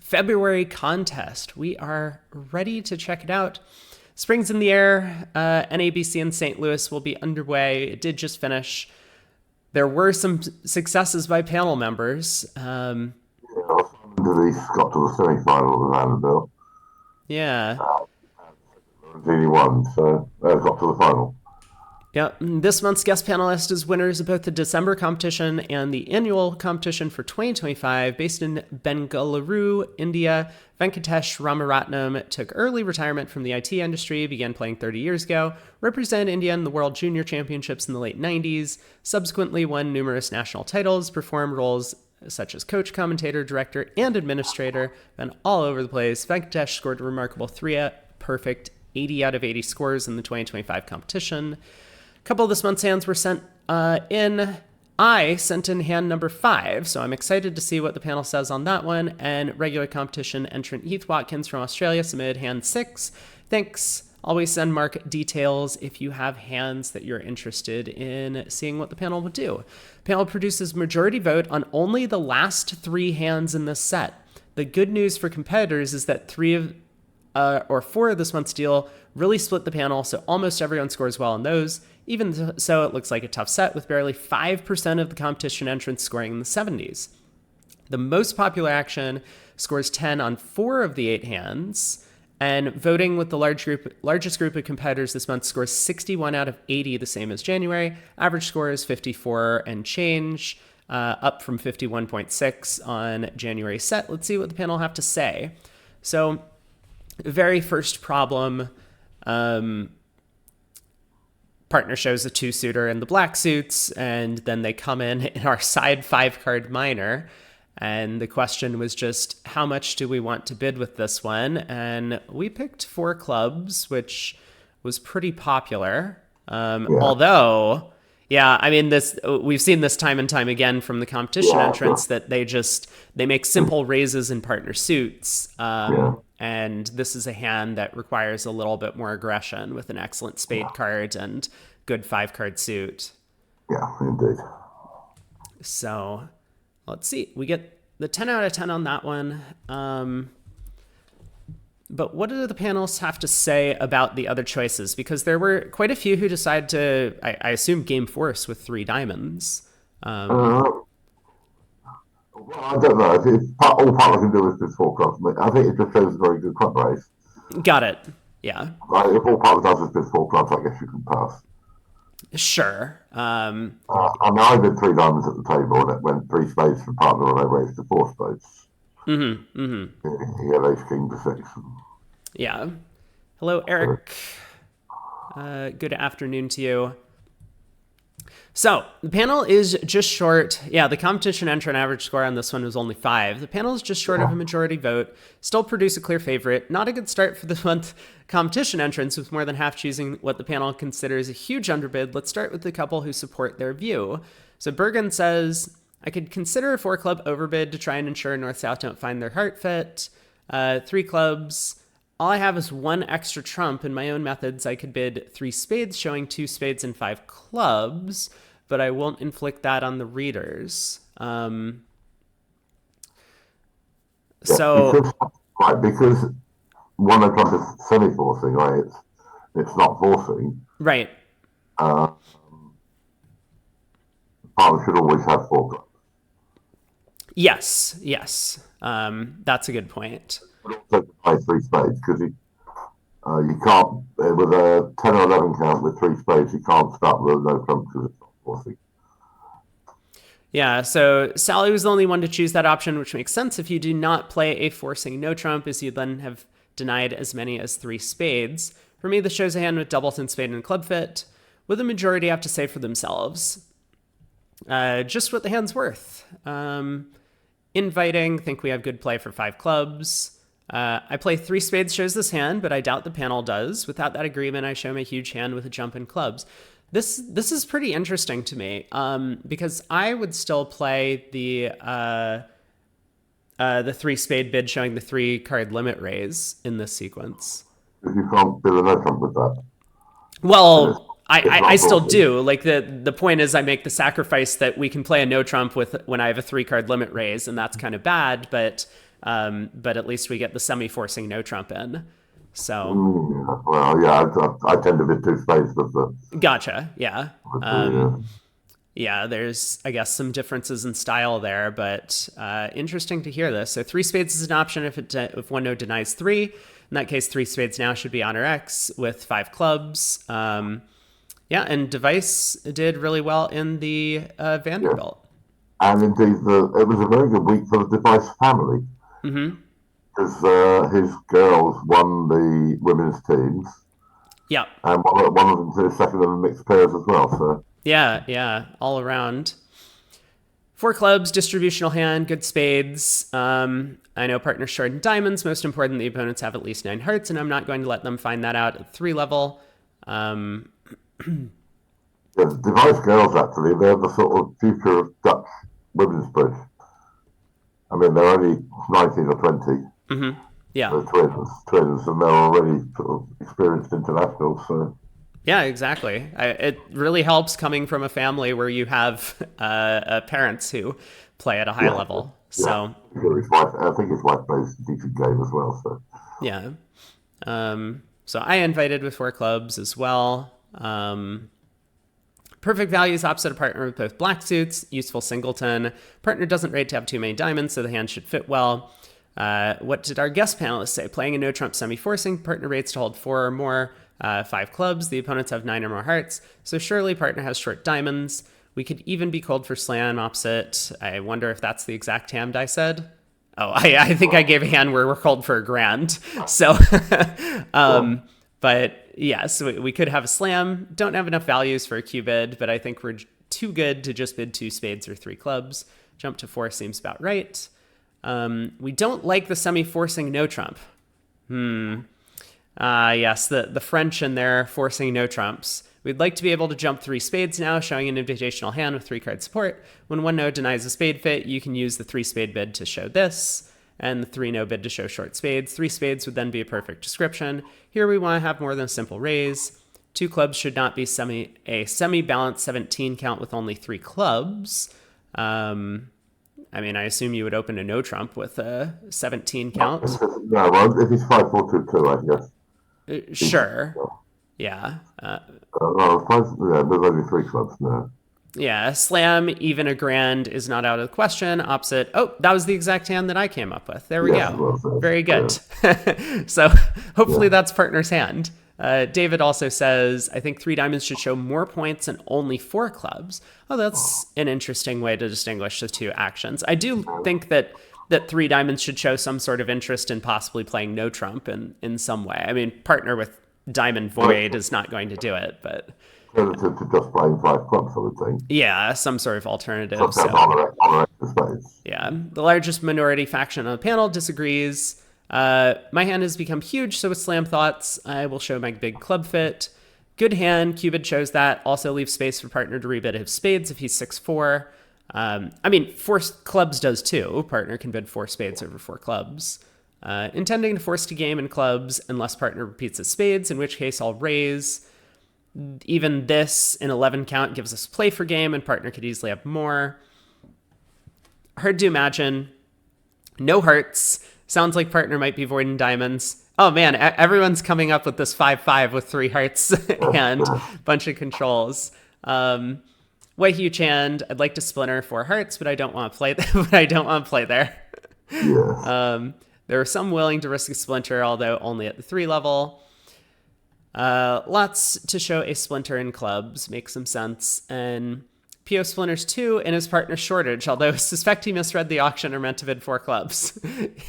February contest. We are ready to check it out. Spring's in the air. NABC in St. Louis will be underway. It did just finish. There were some successes by panel members. Got to the semi-final of the Vanderbilt. Yeah. He won, so got to the final. Yeah, this month's guest panelist is winners of both the December competition and the annual competition for 2025. Based in Bengaluru, India, Venkatesh Ramaratnam took early retirement from the IT industry, began playing 30 years ago, represented India in the World Junior Championships in the late 90s, subsequently won numerous national titles, performed roles such as coach, commentator, director, and administrator, been all over the place. Venkatesh scored a remarkable perfect 80 out of 80 scores in the 2025 competition. A couple of this month's hands were sent in. I sent in hand number 5, so I'm excited to see what the panel says on that one. And regular competition entrant Heath Watkins from Australia submitted hand 6. Thanks. Always send Mark details if you have hands that you're interested in seeing what the panel would do. Panel produces majority vote on only the last 3 hands in this set. The good news for competitors is that 4 of this month's deal really split the panel, so almost everyone scores well on those. Even so, it looks like a tough set with barely 5% of the competition entrants scoring in the 70s. The most popular action scores 10 on 4 of the 8 hands, and voting with the largest group of competitors this month scores 61 out of 80, the same as January. Average score is 54 and change, up from 51.6 on January set. Let's see what the panel have to say. So, very first problem, partner shows a 2-suiter in the black suits, and then they come in our side 5-card minor. And the question was just, how much do we want to bid with this one? And we picked 4 clubs, which was pretty popular. Although, I mean, we've seen this time and time again from the competition entrants that they make simple raises in partner suits. And this is a hand that requires a little bit more aggression with an excellent spade card and good 5-card suit. Yeah, indeed. So let's see. We get the 10 out of 10 on that one. But what do the panelists have to say about the other choices? Because there were quite a few who decided to, I assume, game force with 3 diamonds. Well, I don't know. All partner can do is just 4 clubs. I think it just shows a very good club race. Got it. Yeah. If all partner does is just 4 clubs, I guess you can pass. Sure. I mean, I did 3 diamonds at the table, and it went 3 spades for partner, and I raised to 4 spades. He had ace king to 6. Yeah. Hello, Eric. Good afternoon to you. So the panel is just short. Yeah, the competition entrant average score on this one was only 5. The panel is just short of a majority vote. Still produce a clear favorite. Not a good start for the month competition entrants, with more than half choosing what the panel considers a huge underbid. Let's start with the couple who support their view. So Bergen says, I could consider a 4-club overbid to try and ensure North-South don't find their heart fit. 3 clubs. All I have is 1 extra trump. In my own methods, I could bid 3 spades, showing 2 spades and 5 clubs, but I won't inflict that on the readers. Because 1 of trump is semi-forcing, right? It's not forcing. Right. Partner should always have 4 clubs. Yes. That's a good point. But also buy 3 spades, because you can't, with a 10 or 11 count with 3 spades, you can't start with no trump because it's not forcing. Yeah, so Sally was the only one to choose that option, which makes sense if you do not play a forcing no trump, as you then have denied as many as 3 spades. For me, this shows a hand with doubleton spade and club fit, with the majority have to say for themselves. Just what the hand's worth. Inviting, think we have good play for 5 clubs. I play 3 spades shows this hand, but I doubt the panel does. Without that agreement, I show him a huge hand with a jump in clubs. This is pretty interesting to me, because I would still play the 3 spade bid showing the 3-card limit raise in this sequence. You can't do a no trump with that. Well, I still do. Like the point is I make the sacrifice that we can play a no trump with when I have a 3-card limit raise, and that's kind of bad, but But at least we get the semi-forcing no trump in. So, Well, yeah, I tend to be two spades with the gotcha. Yeah. with the Yeah, there's, I guess, some differences in style there, but interesting to hear this. So three spades is an option if one node denies three. In that case, three spades now should be honor X with five clubs. Yeah, and Device did really well in the Vanderbilt. And indeed, it was a very good week for the Device family because his girls won the women's teams, Yeah. and one of them to the second in the mixed pairs as well. So Yeah, all around. Four clubs, distributional hand, good spades. I know partners short in diamonds. Most important, the opponents have at least 9 hearts, and I'm not going to let them find that out at 3 level. yeah, the Device girls actually, they're the sort of future of Dutch women's bridge. I mean, they're only 19 or 20. Yeah. They're twins, and they're already sort of experienced internationals. So Yeah, exactly. It really helps coming from a family where you have parents who play at a high level. So I think his wife plays a decent game as well. So yeah. So I invited with 4 clubs as well. Perfect value is opposite a partner with both black suits. Useful singleton. Partner doesn't rate to have too many diamonds, so the hand should fit well. What did our guest panelists say? Playing a no trump semi-forcing, partner rates to hold 4 or more, 5 clubs. The opponents have 9 or more hearts, so surely partner has short diamonds. We could even be called for slam opposite. I wonder if that's the exact hand I said. Oh, I think I gave a hand where we're called for a grand. So, but yes, we could have a slam. Don't have enough values for a Q bid, but I think we're too good to just bid 2 spades or 3 clubs. Jump to 4 seems about right. We don't like the semi-forcing no trump. Yes, the French and their forcing no trumps. We'd like to be able to jump 3 spades now, showing an invitational hand with 3-card support. When one node denies a spade fit, you can use the 3-spade bid to show this, and the 3-no bid to show short spades. 3 spades would then be a perfect description. Here we want to have more than a simple raise. 2 clubs should not be a semi-balanced 17 count with only 3 clubs. I mean, I assume you would open a no trump with a 17 count. yeah, well, if he's 5-4-2-2, I guess. Sure. Yeah. There's only 3 clubs now. Yeah, slam, even a grand is not out of the question. Opposite. Oh, that was the exact hand that I came up with. There we go. Very good. Yeah. So hopefully that's partner's hand. David also says, I think 3 diamonds should show more points and only 4 clubs. Oh, that's an interesting way to distinguish the 2 actions. I do think that 3 diamonds should show some sort of interest in possibly playing no trump in some way. I mean, partner with diamond void is not going to do it, but To just playing 5 clubs, I would think. yeah, some sort of alternative. Yeah, the largest minority faction on the panel disagrees. My hand has become huge, so with slam thoughts, I will show my big club fit. Good hand, Cupid shows that. Also leaves space for partner to rebid his spades if he's 6-4. I mean, 4 clubs does too. Partner can bid 4 spades over 4 clubs. Intending to force to game in clubs unless partner repeats his spades, in which case I'll raise. Even this in 11 count gives us play for game, and partner could easily have more. Hard to imagine. No hearts. Sounds like partner might be voiding diamonds. Oh man, everyone's coming up with this 5-5 with 3 hearts and a bunch of controls. Way huge hand. I'd like to splinter 4 hearts, but I don't want to play. But I don't want to play there. Yeah. There are some willing to risk a splinter, although only at the 3 level. Lots to show a splinter in clubs. Makes some sense. And PO splinters 2 in his partner's shortage, although I suspect he misread the auction or meant to bid 4 clubs.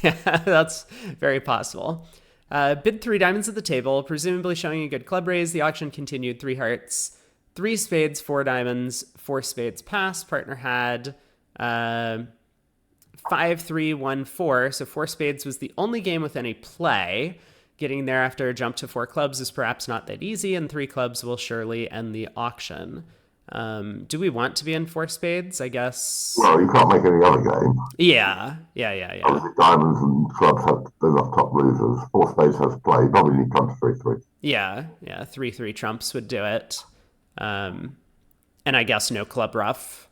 Yeah, that's very possible. Bid 3 diamonds at the table, presumably showing a good club raise. The auction continued 3 hearts, 3 spades, 4 diamonds, 4 spades passed. Partner had 5-3-1-4, so 4 spades was the only game with any play. Getting there after a jump to 4 clubs is perhaps not that easy, and 3 clubs will surely end the auction. Do we want to be in 4 spades? I guess. Well, you can't make any other game. Yeah. Obviously, diamonds and clubs have enough top losers. 4 spades has play. Probably need trumps 3-3. Yeah. 3-3 trumps would do it. And I guess no club rough.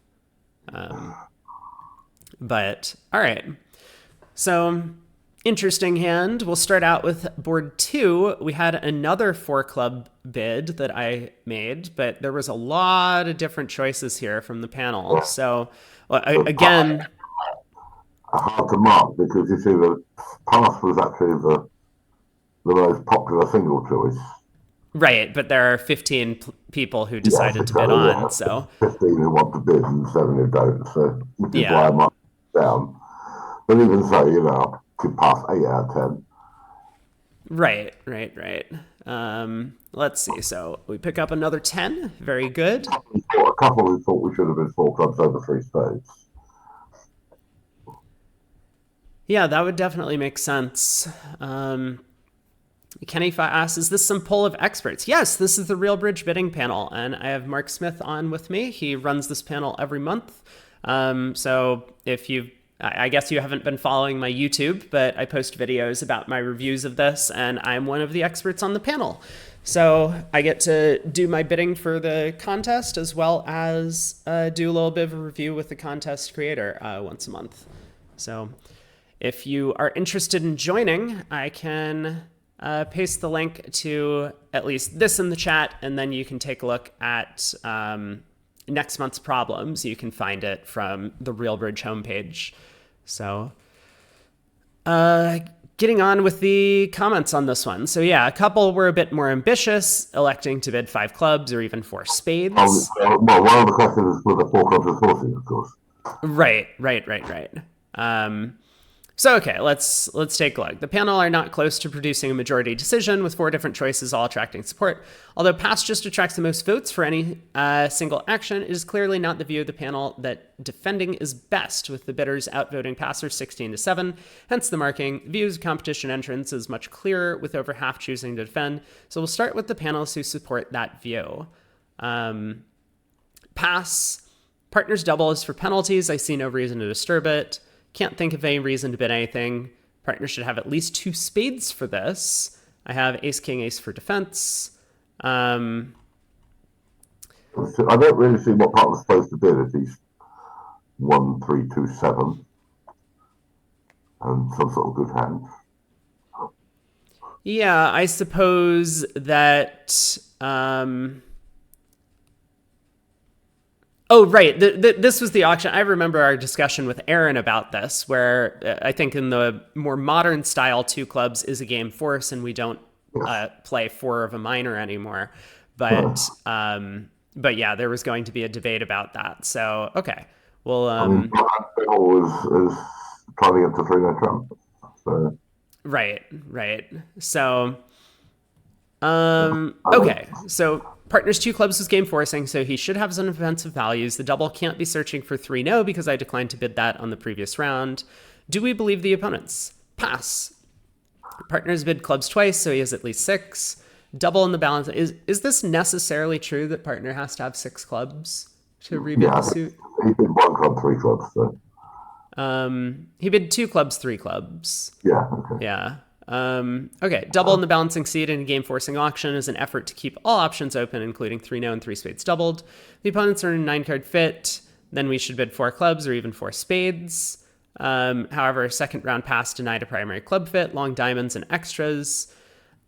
But all right. So, interesting hand. We'll start out with board 2. We had another 4-club bid that I made, but there was a lot of different choices here from the panel. So, again, hard to mark because you see the pass was actually the most popular single choice. right, but there are 15 people who decided to bid on, so 15 who want to bid and 7 who don't, so which is why I yeah. marked it down. But even so, I could pass 8 out of 10. Right. Let's see. So we pick up another 10. Very good. A couple who thought we should have been 4 clubs over 3 spades. Yeah, that would definitely make sense. Kenny asks, is this some poll of experts? Yes, this is the RealBridge bidding panel, and I have Mark Smith on with me. He runs this panel every month. So if I guess you haven't been following my YouTube, but I post videos about my reviews of this, and I'm one of the experts on the panel. So I get to do my bidding for the contest as well as do a little bit of a review with the contest creator once a month. So if you are interested in joining, I can paste the link to at least this in the chat, and then you can take a look at next month's problems. You can find it from the RealBridge homepage. So getting on with the comments on this one. So yeah, a couple were a bit more ambitious, electing to bid 5 clubs or even 4 spades. Well, one of the questions is whether 4 clubs is forcing, of course. Right. So okay, let's take a look. The panel are not close to producing a majority decision, with 4 different choices all attracting support. Although pass just attracts the most votes for any single action, it is clearly not the view of the panel that defending is best, with the bidders outvoting passers 16-7. Hence the marking. Views of competition entrance is much clearer, with over half choosing to defend. So we'll start with the panelists who support that view. Pass. Partners double is for penalties. I see no reason to disturb it. Can't think of any reason to bid anything. Partners should have at least 2 spades for this. I have ace, king, ace for defense. I don't really see what part was supposed to bid if he's 1, 3, 2, 7 and some sort of good hand. Yeah, I suppose that... Oh, right. This was the auction. I remember our discussion with Aaron about this, where I think in the more modern style, 2 clubs is a game force, and we don't play 4 of a minor anymore. But yeah, there was going to be a debate about that. So okay, well, I mean, is trying to get to 3-no trump. So. Right. So, okay, so. Partners 2 clubs was game forcing, so he should have some offensive values. The double can't be searching for 3-no because I declined to bid that on the previous round. Do we believe the opponents? Pass. Partners bid clubs twice, so he has at least 6. Double in the balance. Is this necessarily true that partner has to have 6 clubs to rebid the suit? He bid 1 club, 3 clubs. So. He bid 2 clubs, 3 clubs. Yeah. Okay. Yeah. Okay, double in the balancing seed in a game forcing auction is an effort to keep all options open, including 3-no and 3 spades doubled. The opponents are in a 9-card fit, then we should bid 4 clubs or even 4 spades. However, a second round pass denied a primary club fit, long diamonds and extras.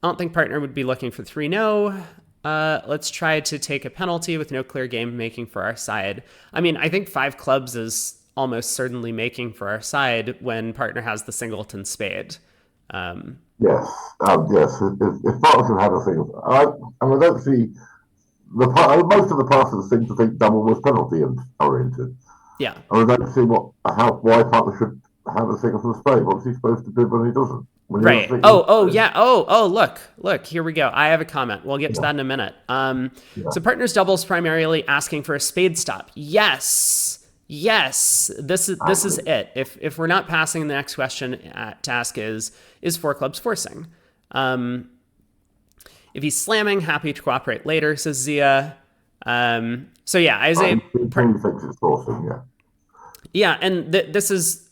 I don't think partner would be looking for 3-no. Let's try to take a penalty with no clear game making for our side. I mean, I think 5 clubs is almost certainly making for our side when partner has the singleton spade. Yes. If partners had a thing, I don't see most of the passers seem to think double was penalty oriented. Yeah. I don't see why partner should have a singleton spade. What's he supposed to do when he doesn't? Right. Oh, look, here we go. I have a comment. We'll get to that in a minute. So partners doubles primarily asking for a spade stop. Yes, this is it. If we're not passing, the next question to ask is 4 clubs forcing? If he's slamming, happy to cooperate later, says Zia. So yeah, Isaiah thinks it's forcing, yeah. Yeah, and this is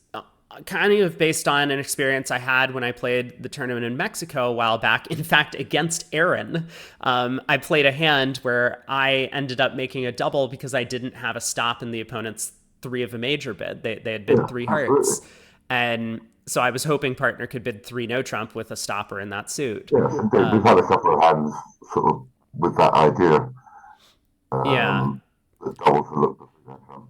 kind of based on an experience I had when I played the tournament in Mexico a while back. In fact, against Aaron, I played a hand where I ended up making a double because I didn't have a stop in the opponent's 3 of a major bid. They had bid 3 hearts. And So I was hoping partner could bid 3 no trump with a stopper in that suit. Yes, indeed. We've had a couple of hands sort of with that idea. Yeah. The doubles have looked at that trump.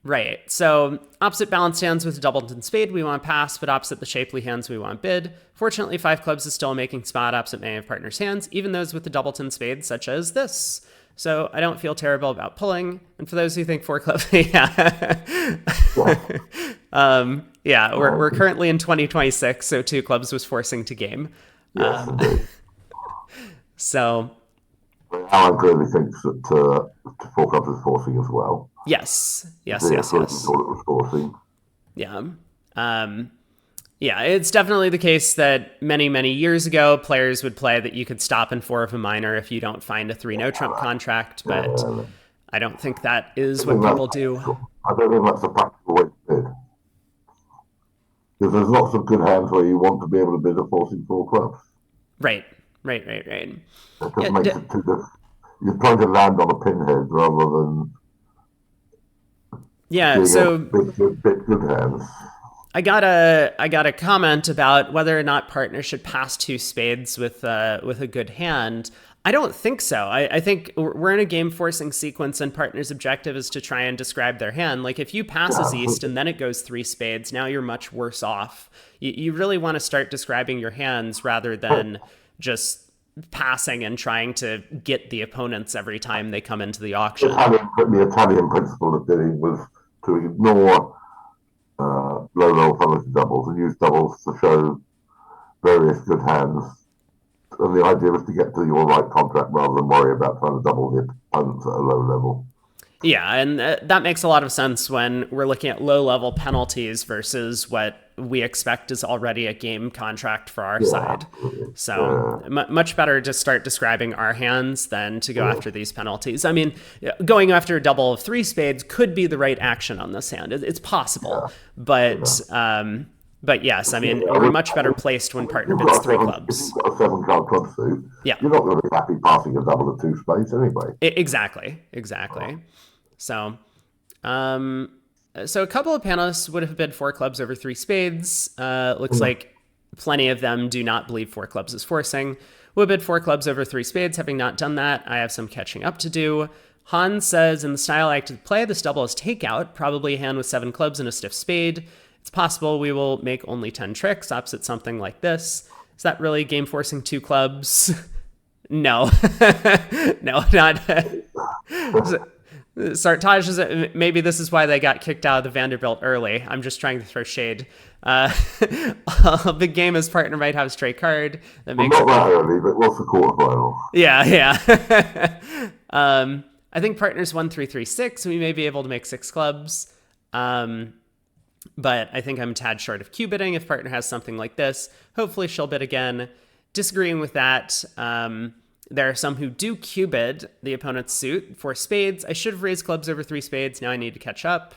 Right. So opposite balanced hands with doubleton spade, we want pass, but opposite the shapely hands, we want bid. Fortunately, 5 clubs is still making spot opposite many of partner's hands, even those with the doubleton spade, such as this. So I don't feel terrible about pulling. And for those who think 4 clubs, yeah. Yeah, we're currently in 2026, so 2 clubs was forcing to game. Yes, indeed. So Alan clearly thinks that 4 clubs is forcing as well. yes. Thought it was forcing. Yeah. Yeah, it's definitely the case that many years ago, players would play that you could stop in 4 of a minor if you don't find a 3 no trump contract, but I don't think that is what people do. I don't think that's a practical way to bid. Because there's lots of good hands where you want to be able to bid a forcing 4 clubs. Right. It just makes it too difficult. You're trying to land on a pinhead rather than big good hands. I got a comment about whether or not partners should pass 2 spades with a good hand. I don't think so. I think we're in a game forcing sequence, and partner's objective is to try and describe their hand. Like if you pass as east and then it goes 3 spades, now you're much worse off. You really want to start describing your hands rather than just passing and trying to get the opponents every time they come into the auction. The Italian principle of bidding was to ignore low penalty doubles and use doubles to show various good hands. And the idea was to get to your right contract rather than worry about trying to double the opponents at a low level. Yeah, and that makes a lot of sense when we're looking at low-level penalties versus what we expect is already a game contract for our side. So much better to start describing our hands than to go after these penalties. I mean, going after a double of 3 spades could be the right action on this hand. It's possible, but yes, I mean, we're much better placed when partner bids 3 clubs. If you've got a 7-card club suit, yeah, you're not going to be happy passing a double of 2 spades anyway. Exactly. So, so a couple of panelists would have bid 4 clubs over 3 spades. Looks like plenty of them do not believe 4 clubs is forcing. Would bid 4 clubs over 3 spades. Having not done that, I have some catching up to do. Hans says, in the style I like to play, this double is takeout, probably a hand with 7 clubs and a stiff spade. It's possible we will make only 10 tricks opposite something like this. Is that really game forcing 2 clubs? No. No, not... Sartaj is maybe this is why they got kicked out of the Vanderbilt early. I'm just trying to throw shade. A big game as partner might have a straight card. That makes not that early, but what's the quarterfinal? Yeah. I think partners 1, 3, 3, 6. We may be able to make 6 clubs. But I think I'm a tad short of Q bidding if partner has something like this. Hopefully she'll bid again. Disagreeing with that. There are some who do Q bid the opponent's suit for spades. I should have raised clubs over 3 spades. Now I need to catch up.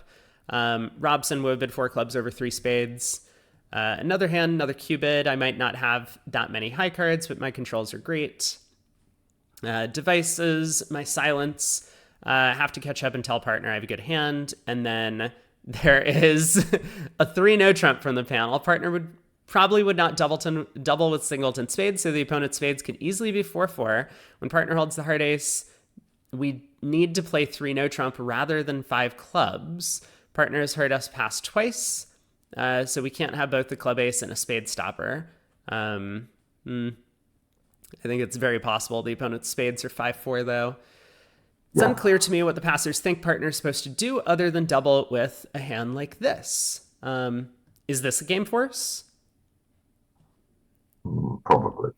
Robson would bid 4 clubs over 3 spades. Another hand, another Q bid. I might not have that many high cards, but my controls are great. Devices, my silence. Have to catch up and tell partner I have a good hand. And then there is a 3 no trump from the panel. Partner probably would not double with singleton spades, so the opponent's spades could easily be 4-4. When partner holds the heart ace, we need to play 3 no trump rather than 5 clubs. Partner has heard us pass twice, so we can't have both the club ace and a spade stopper. I think it's very possible the opponent's spades are 5-4, though. It's unclear to me what the passers think partner is supposed to do other than double with a hand like this. Is this a game force? Probably.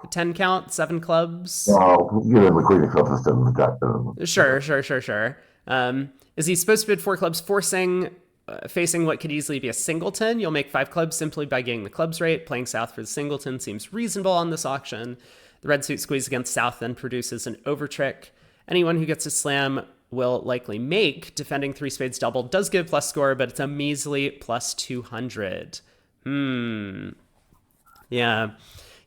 A 10 count, 7 clubs? Well, the queen of clubs is still in the jack. Sure. Is he supposed to bid 4 clubs forcing, facing what could easily be a singleton? You'll make 5 clubs simply by getting the clubs right. Playing south for the singleton seems reasonable on this auction. The red suit squeeze against south then produces an overtrick. Anyone who gets a slam will likely make. Defending 3 spades double does give plus score, but it's a measly plus 200. Yeah,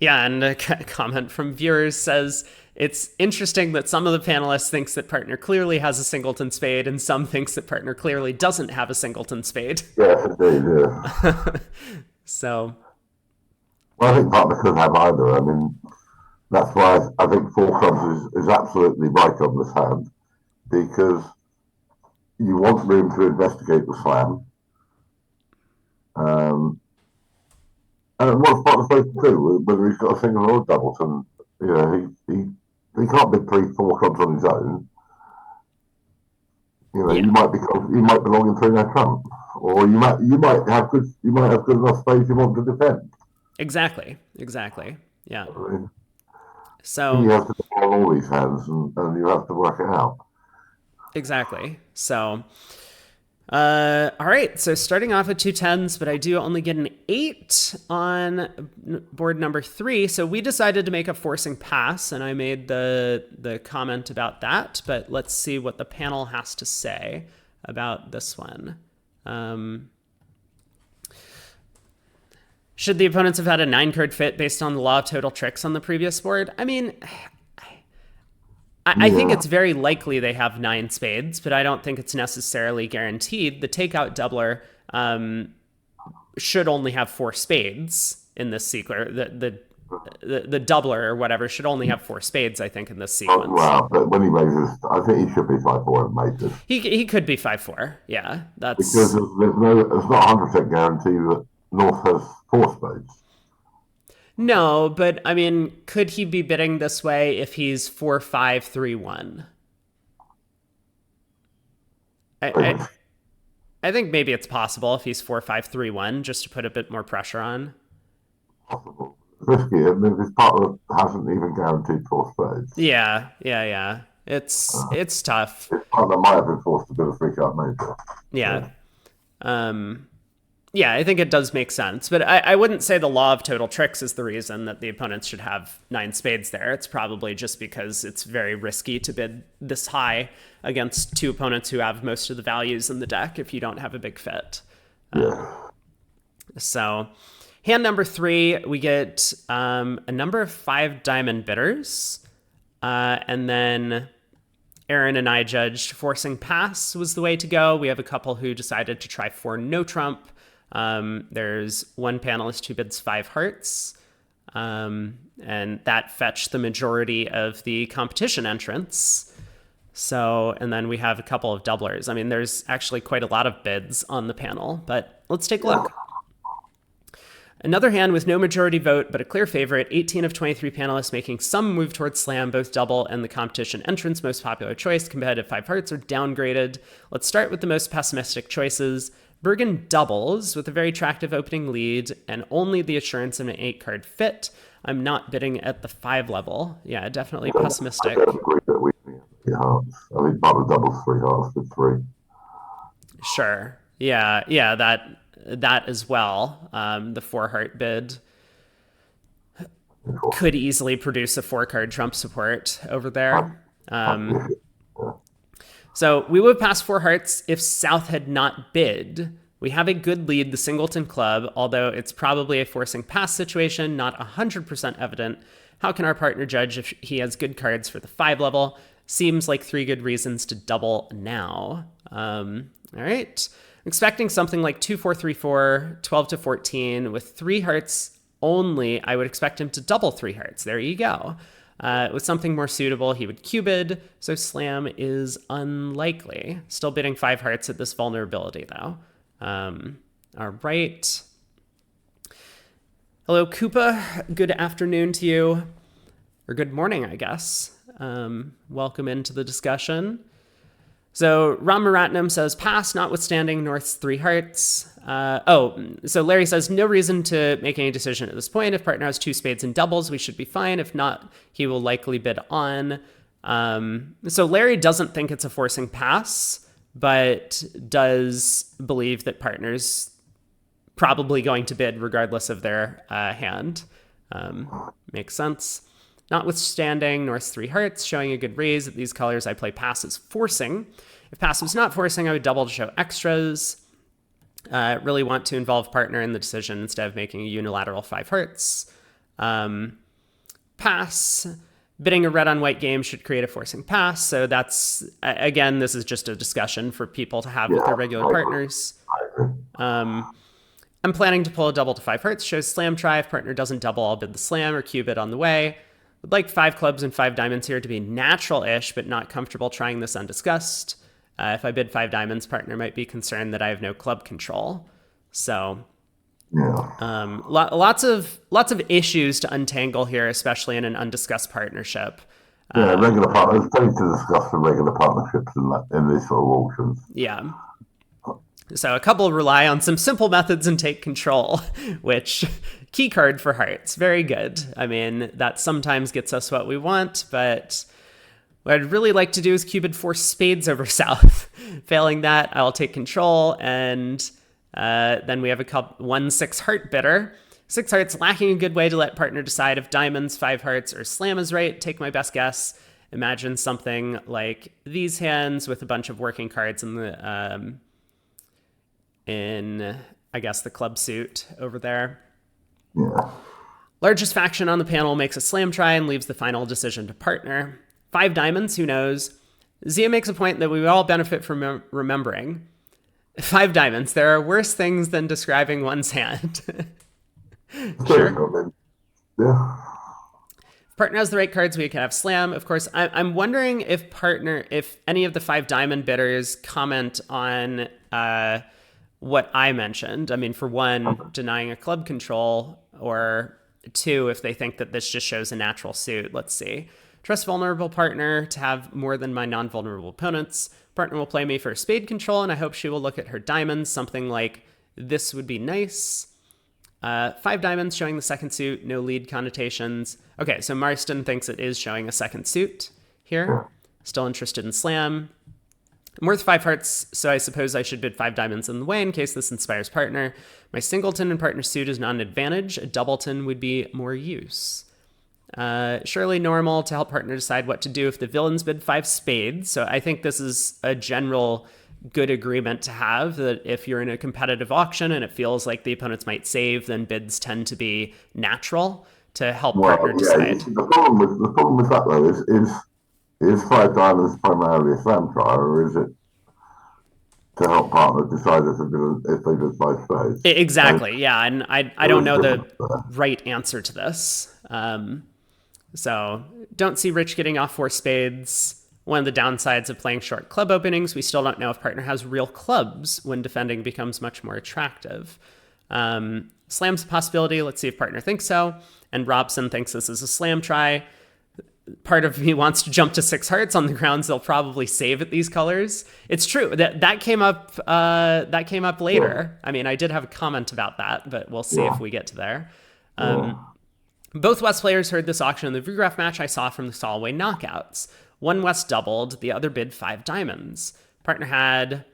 and a comment from viewers says, It's interesting that some of the panelists thinks that partner clearly has a singleton spade and some thinks that partner clearly doesn't have a singleton spade. Yes, indeed, yeah. So, Well, I think partner could have either. I mean, that's why I think four clubs is absolutely right on this hand, because you want room to investigate the slam. Um, and what's partner supposed to do, whether he's got a single or a double? And, you know, he can't bid three, four clubs on his own. You know, yeah, you might belong in three no trump, or you might have good enough space you want to defend. exactly. Yeah. I mean, So, you have to on all these hands, and you have to work it out. exactly. So, all right. So starting off with 2 10s, but I do only get an 8 on board number 3. So we decided to make a forcing pass, and I made the comment about that. But let's see what the panel has to say about this one. Should the opponents have had a 9-card fit based on the law of total tricks on the previous board? I mean, I think it's very likely they have 9 spades, but I don't think it's necessarily guaranteed. The takeout doubler should only have 4 spades in this sequence. The doubler or whatever should only have 4 spades, I think, in this sequence. Well, but when he raises, I think he should be 5-4 and make it. He could be 5-4. Yeah, that's because it's not 100% guarantee that North has 4 spades. No, but I mean, could he be bidding this way if he's 4-5-3-1? I think maybe it's possible if he's 4-5-3-1, just to put a bit more pressure on. Possible. Risky. I mean, this partner hasn't even guaranteed 4 spades. Yeah. It's tough. His partner might have been forced to bid a 3-card major. Yeah. Yeah, I think it does make sense. But I wouldn't say the law of total tricks is the reason that the opponents should have 9 spades there. It's probably just because it's very risky to bid this high against 2 opponents who have most of the values in the deck if you don't have a big fit. So hand number 3, we get a number of 5 diamond bidders. And then Aaron and I judged forcing pass was the way to go. We have a couple who decided to try 4 no trump. There's one panelist who bids 5 hearts, and that fetched the majority of the competition entrants. So, and then we have a couple of doublers. I mean, there's actually quite a lot of bids on the panel, but let's take a look. Another hand with no majority vote, but a clear favorite, 18 of 23 panelists making some move towards slam, both double and the competition entrance most popular choice, competitive 5 hearts, are downgraded. Let's start with the most pessimistic choices. Bergen doubles with a very attractive opening lead and only the assurance of an 8-card fit. I'm not bidding at the 5 level. Yeah, definitely pessimistic. I don't agree that we need 3 hearts. I think partner doubles 3 hearts with 3. Sure. Yeah, that as well. The 4-heart bid could easily produce a 4-card trump support over there. So we would pass 4 hearts if South had not bid. We have a good lead, the singleton club, although it's probably a forcing pass situation, not 100% evident. How can our partner judge if he has good cards for the 5 level? Seems like 3 good reasons to double now. All right. Expecting something like 2-4-3-4, 12-14 with 3 hearts only. I would expect him to double 3 hearts. There you go. With something more suitable, he would Q-bid, so slam is unlikely. Still bidding 5 hearts at this vulnerability, though. All right. Hello, Koopa. Good afternoon to you. Or good morning, I guess. Welcome into the discussion. So Ramaratnam says, pass, notwithstanding North's 3 hearts. So Larry says, no reason to make any decision at this point. If partner has 2 spades and doubles, we should be fine. If not, he will likely bid on. So Larry doesn't think it's a forcing pass, but does believe that partner's probably going to bid regardless of their hand. Makes sense. Notwithstanding North's 3 hearts, showing a good raise. At these colors, I play pass as forcing. If pass was not forcing, I would double to show extras. Really want to involve partner in the decision instead of making a unilateral 5 hearts. Pass. Bidding a red on white game should create a forcing pass. So that's, again, this is just a discussion for people to have with their regular partners. I'm planning to pull a double to 5 hearts, shows slam try. If partner doesn't double, I'll bid the slam or cue bid on the way. Would like 5 clubs and 5 diamonds here to be natural-ish, but not comfortable trying this undiscussed. If I bid 5 diamonds, partner might be concerned that I have no club control. So lots of issues to untangle here, especially in an undiscussed partnership. Regular partners. Plenty to discuss the regular partnerships in these sort of auctions. Yeah. So a couple rely on some simple methods and take control, which key card for hearts. Very good. I mean, that sometimes gets us what we want, but what I'd really like to do is cue bid 4 spades over south. Failing that, I'll take control, and then we have a 1 6 heart bidder. 6 hearts lacking a good way to let partner decide if diamonds, 5 hearts, or slam is right. Take my best guess. Imagine something like these hands with a bunch of working cards in the I guess, the club suit over there. Yeah. Largest faction on the panel makes a slam try and leaves the final decision to partner. 5 diamonds, who knows? Zia makes a point that we all benefit from remembering. 5 diamonds, there are worse things than describing one's hand. Sure. Yeah. If partner has the right cards, we can have slam. Of course, I'm wondering if any of the 5 diamond bidders comment on what I mentioned. I mean, for one, denying a club control, or 2, if they think that this just shows a natural suit. Let's see. Trust vulnerable partner to have more than my non-vulnerable opponents. Partner will play me for spade control, and I hope she will look at her diamonds. Something like this would be nice. 5 diamonds showing the second suit, no lead connotations. Okay, so Marston thinks it is showing a second suit here. Still interested in slam. I'm worth 5 hearts, so I suppose I should bid 5 diamonds in the way in case this inspires partner. My singleton and partner suit is not an advantage. A doubleton would be more use. Surely normal to help partner decide what to do if the villains bid 5 spades. So I think this is a general good agreement to have, that if you're in a competitive auction and it feels like the opponents might save, then bids tend to be natural to help partner decide. The problem with that, though, is 5 diamonds primarily a slam try, or is it to help partners decide if they bid 5 spades? Exactly, yeah, and I don't know the right answer to this. So don't see Rich getting off 4 spades. One of the downsides of playing short club openings, we still don't know if partner has real clubs when defending becomes much more attractive. Slam's a possibility. Let's see if partner thinks so. And Robson thinks this is a slam try. Part of me wants to jump to 6 hearts on the grounds they'll probably save at these colors. It's true that came up. That came up later. Yeah. I mean, I did have a comment about that, but we'll see if we get to there. Both West players heard this auction in the V-Graph match I saw from the Solway knockouts. One West doubled, the other bid 5 diamonds. Partner had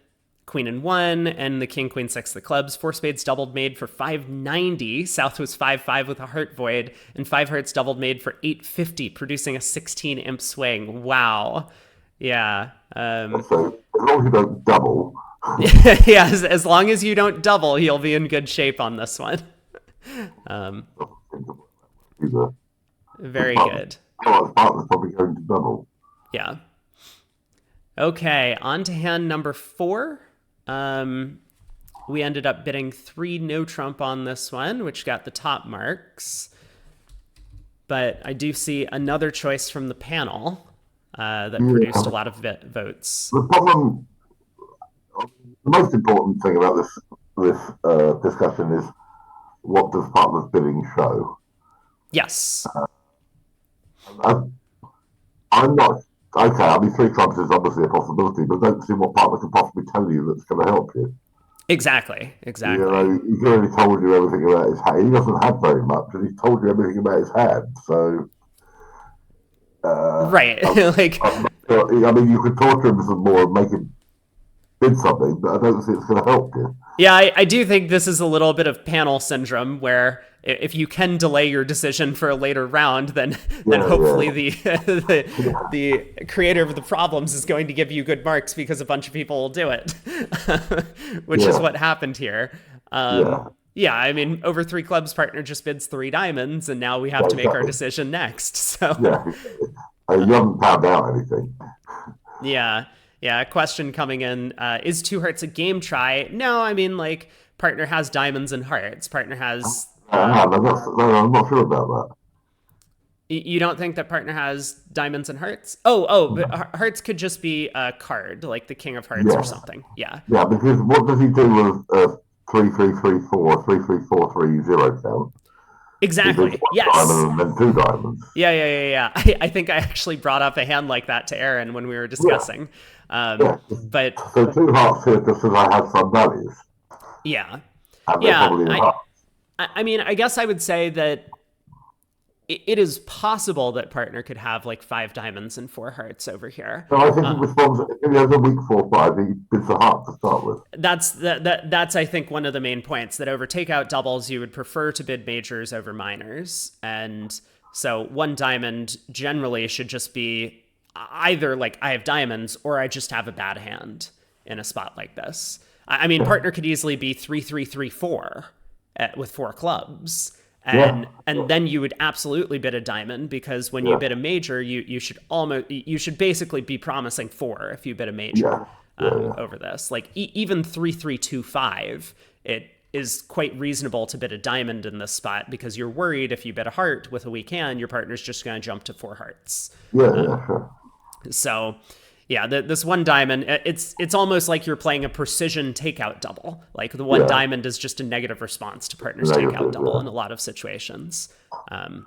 queen and 1, and the king, queen, 6 the clubs. 4 spades doubled made for 590. South was 5-5 with a heart void, and 5 hearts doubled made for 850, producing a 16 imp swing. Wow. Yeah. So as long as you don't double. Yeah, as long as you don't double, you'll be in good shape on this one. Very good. Partner's probably going to double. Yeah. Okay, on to hand number 4. We ended up bidding 3 no trump on this one, which got the top marks. But I do see another choice from the panel that produced a lot of votes. The most important thing about this discussion is, what does partner's bidding show? Yes. I'm not. Okay, I mean, 3 trumps is obviously a possibility, but don't see what partner can possibly tell you that's going to help you. Exactly. He's already told you everything about his hand. He doesn't have very much, and he's told you everything about his hand. So, right. I mean, you could torture him some more and make him bid something, but I don't think it's going to help you. Yeah, I do think this is a little bit of panel syndrome, where if you can delay your decision for a later round, then hopefully the creator of the problems is going to give you good marks because a bunch of people will do it, which is what happened here. Yeah, I mean, over three clubs, partner just bids three diamonds, and now we have Yeah, to make our exactly. decision next. So, Yeah, you haven't found out anything. yeah, yeah. Question coming in: is two hearts a game try? No, I mean, like, partner has diamonds and hearts. Partner has. No, no, I'm not sure about that. You don't think that partner has diamonds and hearts? Oh, but No. hearts could just be a card, like the King of Hearts or Yes, something. Yeah, yeah, because what does he do with 3334, 3343 count? He bids exactly. one Yes. diamond and then two diamonds. Yeah. I think I actually brought up a hand like that to Aaron when we were Yeah, discussing. yeah. But So two hearts here just as I have some values, yeah, and they're yeah. probably in hearts. I mean, I guess I would say that it is possible that partner could have like five diamonds and four hearts over here. So I think he responds, if he has a weak 4-5, he bids the heart to start with. That's I think one of the main points that over takeout doubles you would prefer to bid majors over minors, and so one diamond generally should just be either like I have diamonds or I just have a bad hand in a spot like this. I mean, Yeah, partner could easily be 3-3-3-4 with four clubs. yeah, And then you would absolutely bid a diamond because when you yeah, bid a major, you should basically be promising four if you bid a yeah, major yeah, over this. Like even 3-3-2-5, it is quite reasonable to bid a diamond in this spot because you're worried if you bid a heart with a weak hand, your partner's just going to jump to four hearts. yeah, yeah, sure. So, yeah, this one diamond, it's almost like you're playing a precision takeout double. Like the one Yeah, diamond is just a negative response to partner's takeout negative, double yeah. in a lot of situations. Um,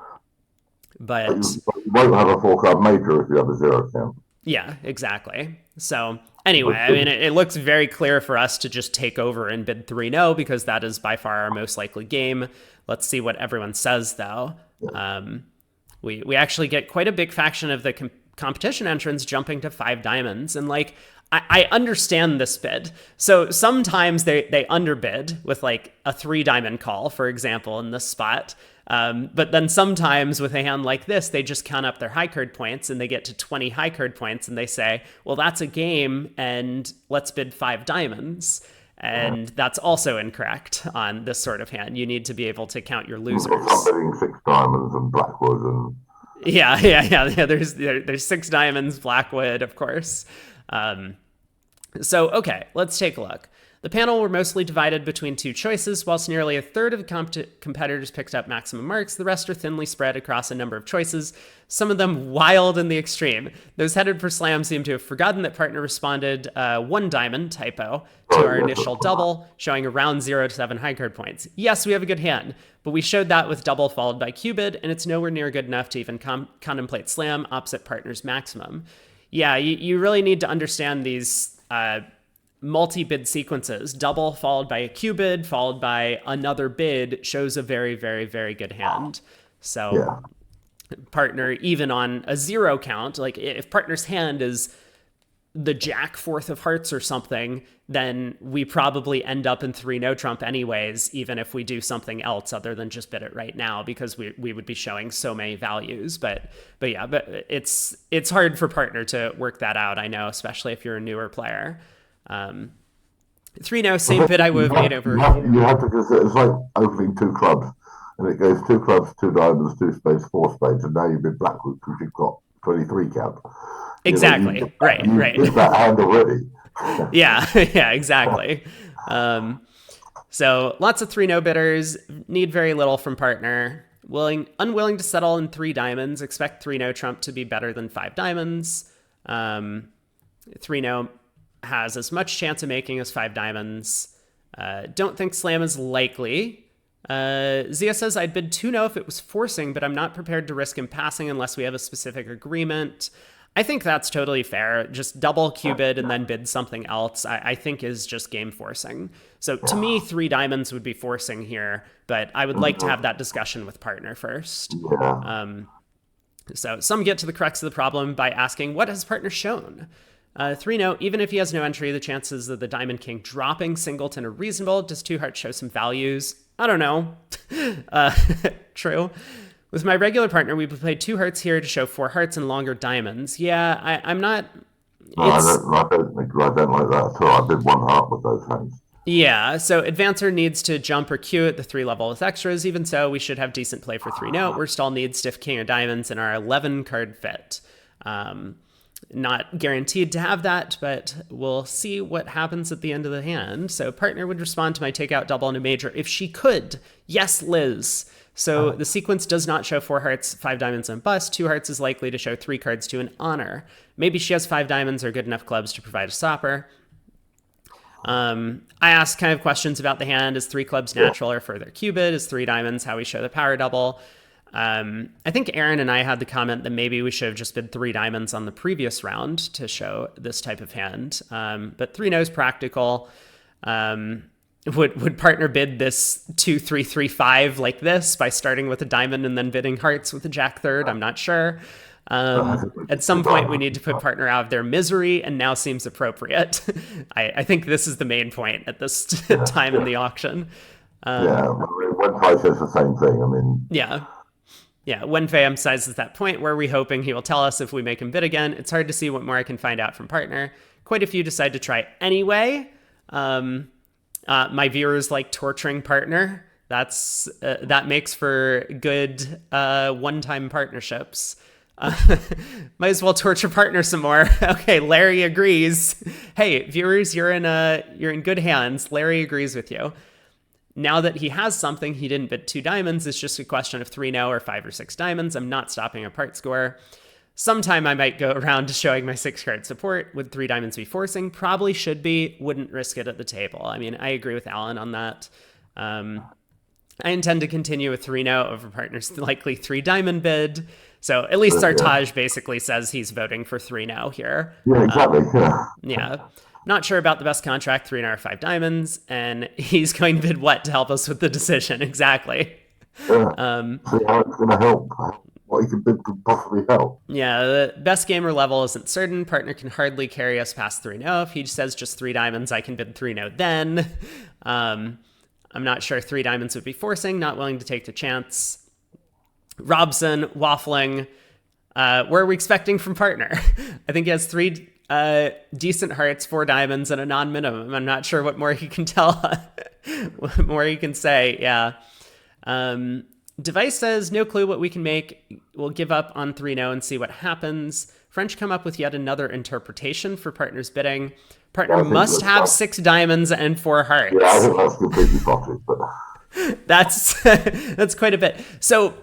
But but you won't have a 4-card major if you have a zero count. yeah, exactly. So anyway, But I mean, it looks very clear for us to just take over and bid 3-0 because that is by far our most likely game. Let's see what everyone says, though. Um, we actually get quite a big faction of the competition entrants jumping to five diamonds. And like, I understand this bid. So sometimes they underbid with like a three diamond call, for example, in this spot. But then sometimes with a hand like this, they just count up their high card points and they get to 20 high card points and they say, well, that's a game and let's bid five diamonds. And that's also incorrect on this sort of hand. You need to be able to count your you've got some losers. bidding six diamonds and Blackwood and Yeah. There's six diamonds, Blackwood, of course. So, okay, let's take a look. The panel were mostly divided between two choices. Whilst nearly a third of the competitors picked up maximum marks, the rest are thinly spread across a number of choices, some of them wild in the extreme. Those headed for slam seem to have forgotten that partner responded one diamond typo to right, our yes, initial double, showing around 0 to 7 high card points. Yes, we have a good hand, but we showed that with double followed by cubid, and it's nowhere near good enough to even contemplate slam opposite partner's maximum. Yeah, you really need to understand these multi-bid sequences. Double followed by a cubid followed by another bid shows a very, very, very good hand. So yeah, partner, even on a zero count, like if partner's hand is the jack fourth of hearts or something, then we probably end up in 3-no trump anyways, even if we do something else other than just bid it right now, because we would be showing so many values. But it's hard for partner to work that out, I know, especially if you're a newer player. 3-no, same bid I would have made over. you have to consider it's like opening two clubs, and it goes two clubs, two diamonds, two spades, four spades, and now you've been Blackwood because you've got 23 count. Exactly. You Right. did that hand already. Yeah, yeah, exactly. So lots of 3-no bidders, need very little from partner. Unwilling to settle in three diamonds, expect 3-no trump to be better than five diamonds. 3-no has as much chance of making as five diamonds. Don't think slam is likely. Zia says, I'd bid 2-no if it was forcing, but I'm not prepared to risk him passing unless we have a specific agreement. I think that's totally fair. Just double cubid and then bid something else, I think is just game forcing. So to me, three diamonds would be forcing here, but I would like to have that discussion with partner first. Yeah. So some get to the crux of the problem by asking, what has partner shown? 3-no, even if he has no entry, the chances of the Diamond King dropping singleton are reasonable. Does two hearts show some values? I don't know. True. With my regular partner, we played two hearts here to show four hearts and longer diamonds. Yeah, I'm not. No, I don't like that at all. I did one heart with those hands. Yeah, so Advancer needs to jump or Q at the 3 level with extras. Even so, we should have decent play for 3 note. We're still need stiff king of diamonds in our 11 card fit. Not guaranteed to have that, but we'll see what happens at the end of the hand. So partner would respond to my takeout double in a major if she could. Yes, Liz. So the sequence does not show 4 hearts, 5 diamonds, and bust. 2 hearts is likely to show 3 cards to an honor. Maybe she has 5 diamonds or good enough clubs to provide a stopper. I asked kind of questions about the hand. Is 3 clubs natural or further cubed? Is 3 diamonds how we show the power double? I think Aaron and I had the comment that maybe we should have just bid 3 diamonds on the previous round to show this type of hand. But 3 no is practical. Would partner bid this 2-3-3-5 like this by starting with a diamond and then bidding hearts with a jack third? I'm not sure. At some point, we need to put partner out of their misery, and now seems appropriate. I think this is the main point at this time in the auction. Wenfei says the same thing. I mean, yeah. Wenfei emphasizes that point where we're hoping he will tell us if we make him bid again. It's hard to see what more I can find out from partner. Quite a few decide to try anyway. My viewers like torturing partner. That makes for good one-time partnerships. Might as well torture partner some more. Okay, Larry agrees. Hey, viewers, you're in good hands. Larry agrees with you. Now that he has something, he didn't bid 2 diamonds. It's just a question of 3 no or 5 or 6 diamonds. I'm not stopping a part score. Sometime I might go around to showing my 6 card support. Would 3 diamonds be forcing? Probably should be. Wouldn't risk it at the table. I mean, I agree with Alan on that. I intend to continue with 3 no over partner's likely 3 diamond bid. So at least Sartaj basically says he's voting for 3 no here. Yeah, exactly. Yeah. Not sure about the best contract, 3 no or 5 diamonds. And he's going to bid what to help us with the decision? Exactly. See how it's going to help. What he can bid could possibly help. Yeah, the best gamer level isn't certain. Partner can hardly carry us past 3 no. If he says just 3 diamonds, I can bid 3 no then. I'm not sure 3 diamonds would be forcing. Not willing to take the chance. Robson, waffling. Where are we expecting from partner? I think he has 3 decent hearts, 4 diamonds, and a non-minimum. I'm not sure what more he can tell. What more he can say. Yeah. Device says, no clue what we can make. We'll give up on 3 no and see what happens. French come up with yet another interpretation for partner's bidding. Partner must have 6 diamonds and 4 hearts. Yeah, I think that's completely potted, but that's quite a bit. So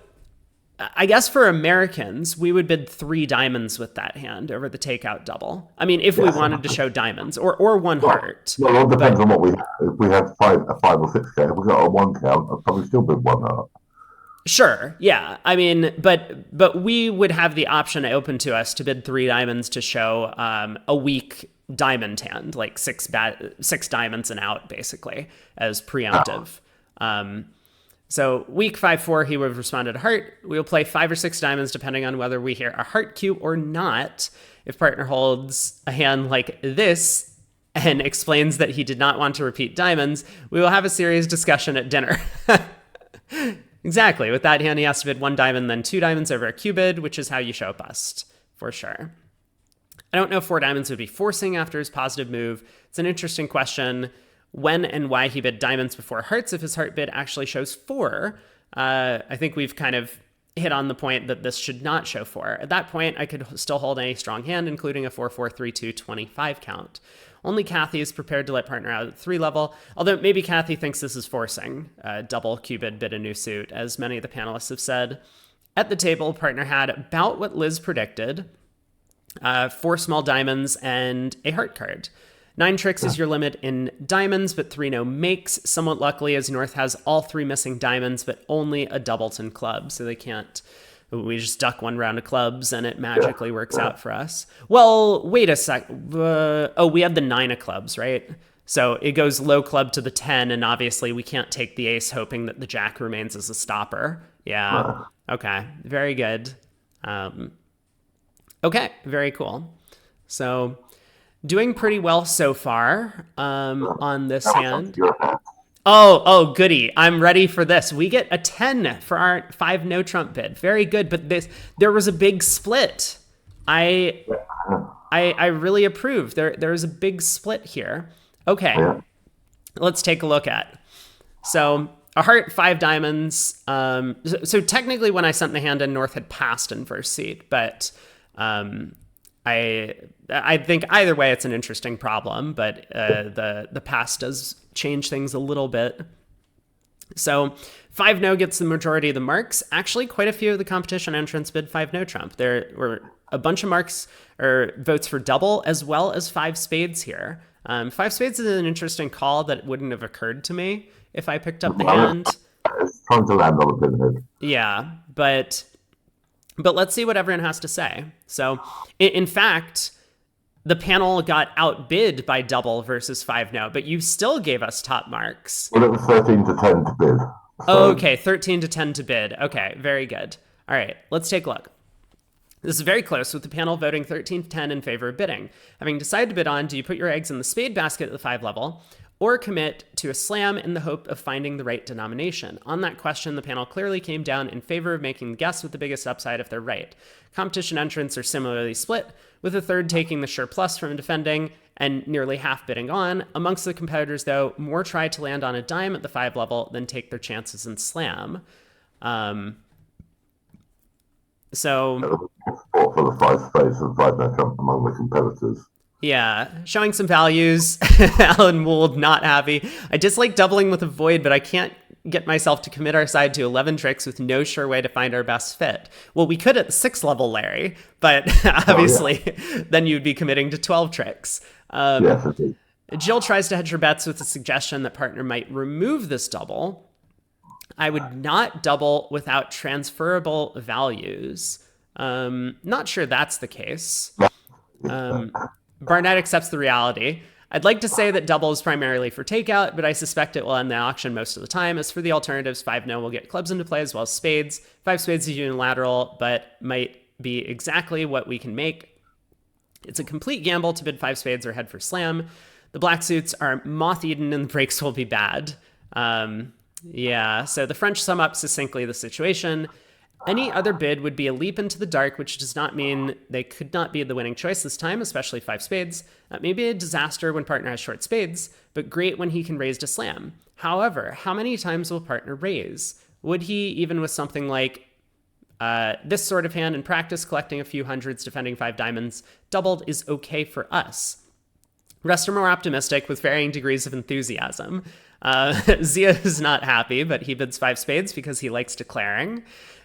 I guess for Americans, we would bid 3 diamonds with that hand over the takeout double. I mean, if we wanted to show diamonds or 1 heart. Well, it all depends on what we have. If we had a 5 or 6 count, if we got a 1 count, I'd probably still bid 1 heart. Sure, yeah. I mean, but we would have the option open to us to bid 3 diamonds to show a weak diamond hand, like 6 diamonds and out, basically, as preemptive. So week 5-4, he would have responded heart. We will play 5 or 6 diamonds depending on whether we hear a heart cue or not. If partner holds a hand like this and explains that he did not want to repeat diamonds, we will have a serious discussion at dinner. Exactly. With that hand, he has to bid 1 diamond, then 2 diamonds over a cubed, which is how you show a bust, for sure. I don't know if 4 diamonds would be forcing after his positive move. It's an interesting question. When and why he bid diamonds before hearts if his heart bid actually shows 4. I think we've kind of hit on the point that this should not show 4. At that point, I could still hold any strong hand, including a 4-4-3-2-25 count. Only Kathy is prepared to let partner out at the 3 level, although maybe Kathy thinks this is forcing. Double cubed bid a new suit, as many of the panelists have said. At the table, partner had about what Liz predicted, 4 small diamonds and a heart card. 9 tricks is your limit in diamonds, but 3 no makes. Somewhat luckily, as North has all 3 missing diamonds, but only a doubleton club, so they can't. We just duck 1 round of clubs, and it magically works out for us. Well, wait a sec. We had the 9 of clubs, right? So it goes low club to the 10, and obviously we can't take the ace hoping that the jack remains as a stopper. Yeah. Okay. Very good. Okay. Very cool. So doing pretty well so far on this hand. Oh, goody. I'm ready for this. We get a 10 for our 5 no trump bid. Very good. But there was a big split. I really approve. There was a big split here. Okay. let's take a look at. So a heart, 5 diamonds. So technically when I sent the hand in, North had passed in first seat, but I think either way it's an interesting problem, but the pass does change things a little bit. So 5 no gets the majority of the marks. Actually, quite a few of the competition entrants bid 5 no trump. There were a bunch of marks or votes for double as well as 5 spades here. 5 spades is an interesting call that wouldn't have occurred to me if I picked up the hand. It's trying to land on a pinhead. Yeah, but let's see what everyone has to say. So, in fact, the panel got outbid by double versus 5 no, but you still gave us top marks. Well, it was 13 to 10 to bid. So. Okay, 13 to 10 to bid. Okay, very good. All right, let's take a look. This is very close, with the panel voting 13 to 10 in favor of bidding. Having decided to bid on, do you put your eggs in the spade basket at the 5 level, or commit to a slam in the hope of finding the right denomination? On that question, the panel clearly came down in favor of making the guess with the biggest upside if they're right. Competition entrants are similarly split, with a third taking the sure plus from defending and nearly half bidding on. Amongst the competitors, though, more try to land on a dime at the 5 level than take their chances and slam. So support for the 5 spades and 5 no trump among the competitors. Yeah, showing some values. Alan Wold not happy. I dislike doubling with a void, but I can't get myself to commit our side to 11 tricks with no sure way to find our best fit. Well, we could at the 6th level, Larry, but obviously then you'd be committing to 12 tricks. Yes, indeed. Jill tries to hedge her bets with a suggestion that partner might remove this double. I would not double without transferable values. Not sure that's the case. Barnett accepts the reality. I'd like to say that double is primarily for takeout, but I suspect it will end the auction most of the time. As for the alternatives, 5 no will get clubs into play as well as spades. 5 spades is unilateral, but might be exactly what we can make. It's a complete gamble to bid 5 spades or head for slam. The black suits are moth-eaten and the breaks will be bad. Yeah, so the French sum up succinctly the situation. Any other bid would be a leap into the dark, which does not mean they could not be the winning choice this time, especially 5 spades. That may be a disaster when partner has short spades, but great when he can raise to slam. However, how many times will partner raise? Would he, even with something like this sort of hand in practice, collecting a few hundreds, defending 5 diamonds, doubled is okay for us? Rest are more optimistic with varying degrees of enthusiasm. Zia is not happy, but he bids 5 spades because he likes declaring.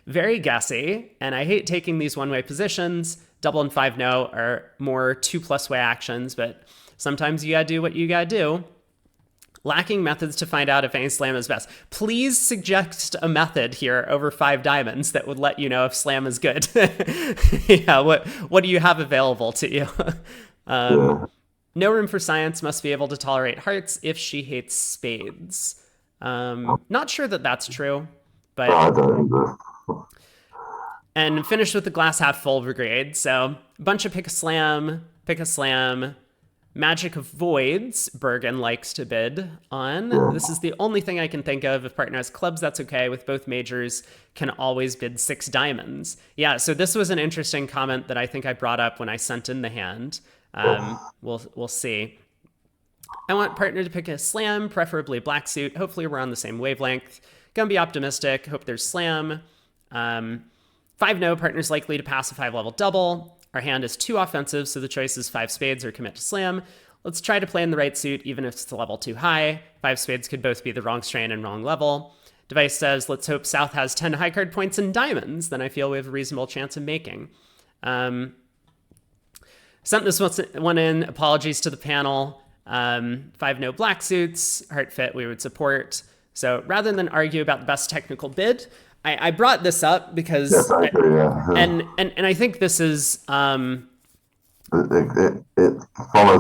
Very guessy, and I hate taking these one-way positions. Double and 5 no are more 2+ way actions, but sometimes you gotta do what you gotta do. Lacking methods to find out if any slam is best. Please suggest a method here over 5 diamonds that would let you know if slam is good. Yeah, what do you have available to you? No room for science, must be able to tolerate hearts if she hates spades. Not sure that that's true, but... And finish with the glass half full brigade. So a bunch of pick a slam, magic of voids, Bergen likes to bid on. This is the only thing I can think of. If partner has clubs, that's okay. With both majors, can always bid 6 diamonds. Yeah, so this was an interesting comment that I think I brought up when I sent in the hand. We'll see. I want partner to pick a slam, preferably a black suit. Hopefully we're on the same wavelength. Gonna be optimistic. Hope there's slam. 5 no, partner's likely to pass a 5 level double. Our hand is too offensive, so the choice is 5 spades or commit to slam. Let's try to play in the right suit, even if it's the level too high. 5 spades could both be the wrong strain and wrong level. Device says, let's hope South has 10 high card points and diamonds. Then I feel we have a reasonable chance of making. Sent this one in. Apologies to the panel. 5 no black suits. Heart fit we would support. So rather than argue about the best technical bid, I brought this up because, yes, I agree, yeah. and I think this is it follows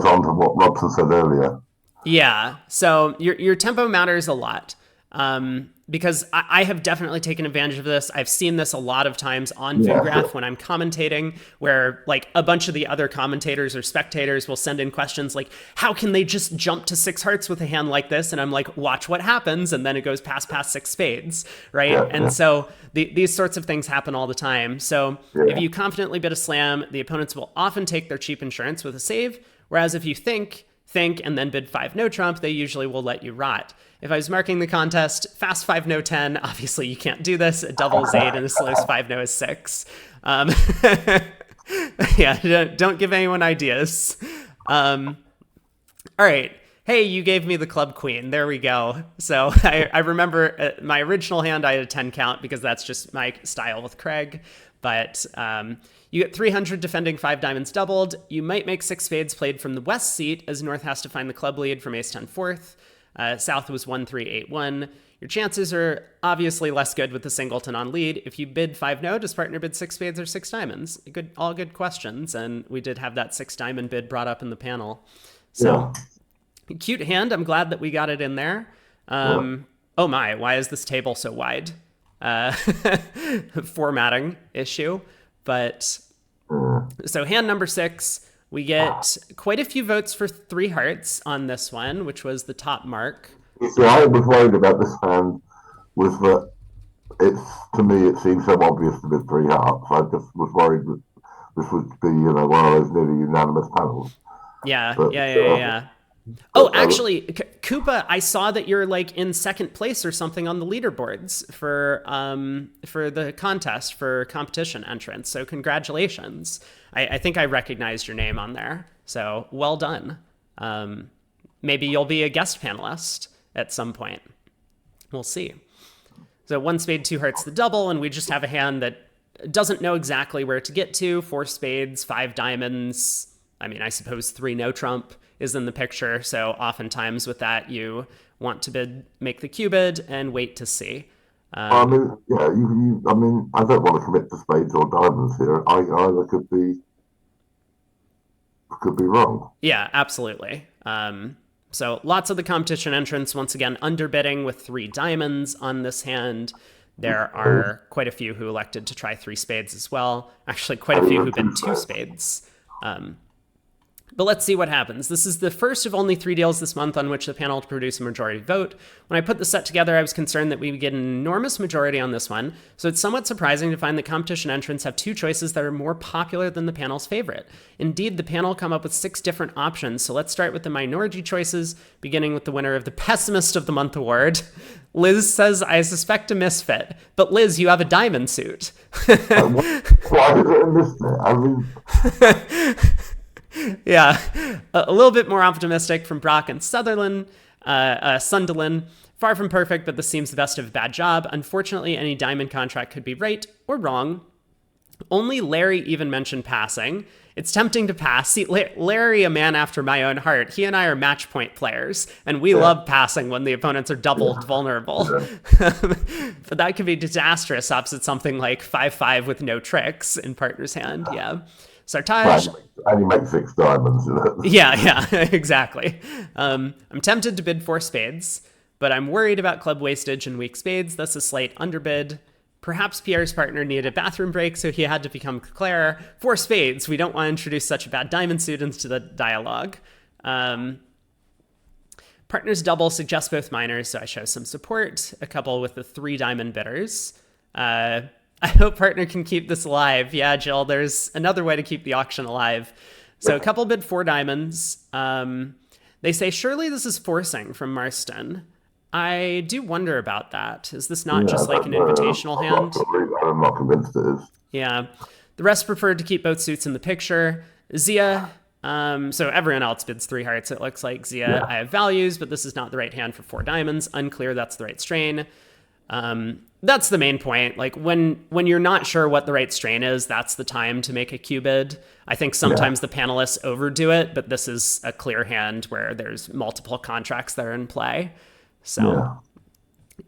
on to what Robson said earlier. Yeah, so your tempo matters a lot. Because I have definitely taken advantage of this. I've seen this a lot of times on ViewGraph when I'm commentating, where like a bunch of the other commentators or spectators will send in questions like, how can they just jump to 6 hearts with a hand like this? And I'm like, watch what happens. And then it goes past 6 spades, right? So these sorts of things happen all the time. So if you confidently bid a slam, the opponents will often take their cheap insurance with a save. Whereas if you think think and then bid 5 no trump, they usually will let you rot. If I was marking the contest, fast 5 no 10, obviously you can't do this. A double is 8 and a slow 5 no is 6. Yeah, don't give anyone ideas. All right. Hey, you gave me the club queen. There we go. So I remember my original hand, I had a 10 count because that's just my style with Craig. But you get 300 defending 5 diamonds doubled. You might make 6 spades played from the west seat as North has to find the club lead from ace 10 fourth. South was 1-3-8-1. Your chances are obviously less good with the singleton on lead. If you bid 5 no, does partner bid 6 spades or 6 diamonds? All good questions. And we did have that 6 diamond bid brought up in the panel. So cute hand. I'm glad that we got it in there. Oh my, why is this table so wide? Formatting issue. But so hand number 6, we get quite a few votes for 3 hearts on this one, which was the top mark. See, I was worried about this hand was that to me it seemed so obvious to bid 3 hearts. I just was worried that this would be, one of those nearly unanimous panels. Yeah, but, yeah. Oh, actually, Koopa, I saw that you're like in second place or something on the leaderboards for the contest for competition entrance. So congratulations. I think I recognized your name on there. So well done. Maybe you'll be a guest panelist at some point. We'll see. So 1 spade, 2 hearts, the double, and we just have a hand that doesn't know exactly where to get to. 4 spades, 5 diamonds. I mean, I suppose 3 no trump is in the picture. So oftentimes with that, you want to make the Q bid and wait to see. I mean, I don't want to commit to spades or diamonds here. Either could be wrong. Yeah, absolutely. So lots of the competition entrants, once again, underbidding with 3 diamonds on this hand. There are quite a few who elected to try 3 spades as well. Actually, quite a few who bid 2 spades. But let's see what happens. This is the first of only 3 deals this month on which the panel to produce a majority vote. When I put the set together, I was concerned that we would get an enormous majority on this one, so it's somewhat surprising to find that competition entrants have 2 choices that are more popular than the panel's favorite. Indeed, the panel come up with 6 different options, so let's start with the minority choices, beginning with the winner of the Pessimist of the Month award. Liz says, I suspect a misfit, but Liz, you have a diamond suit. Why is it a misfit? I mean... Yeah, a little bit more optimistic from Brock and Sunderland. Far from perfect, but this seems the best of a bad job. Unfortunately, any diamond contract could be right or wrong. Only Larry even mentioned passing. It's tempting to pass. See, Larry, a man after my own heart, he and I are match point players, and we love passing when the opponents are doubled vulnerable. But that could be disastrous opposite something like 5-5 with no tricks in partner's hand. Yeah. Sartaj. And you make 6 diamonds. Yeah, exactly. I'm tempted to bid 4 spades, but I'm worried about club wastage and weak spades, thus a slight underbid. Perhaps Pierre's partner needed a bathroom break, so he had to become Claire. 4 spades. We don't want to introduce such a bad diamond suit into the dialogue. Partner's double suggests both minors, so I show some support. A couple with the 3 diamond bidders. I hope partner can keep this alive. Yeah, Jill, there's another way to keep the auction alive. So a couple bid 4 diamonds. They say, surely this is forcing from Marston. I do wonder about that. Is this not just like an invitational hand? I'm not convinced it is. Yeah. The rest preferred to keep both suits in the picture. Zia, so everyone else bids 3 hearts. It looks like Zia, I have values, but this is not the right hand for 4 diamonds. Unclear that's the right strain. That's the main point. Like when you're not sure what the right strain is, that's the time to make a Q bid. I think sometimes the panelists overdo it, but this is a clear hand where there's multiple contracts that are in play. So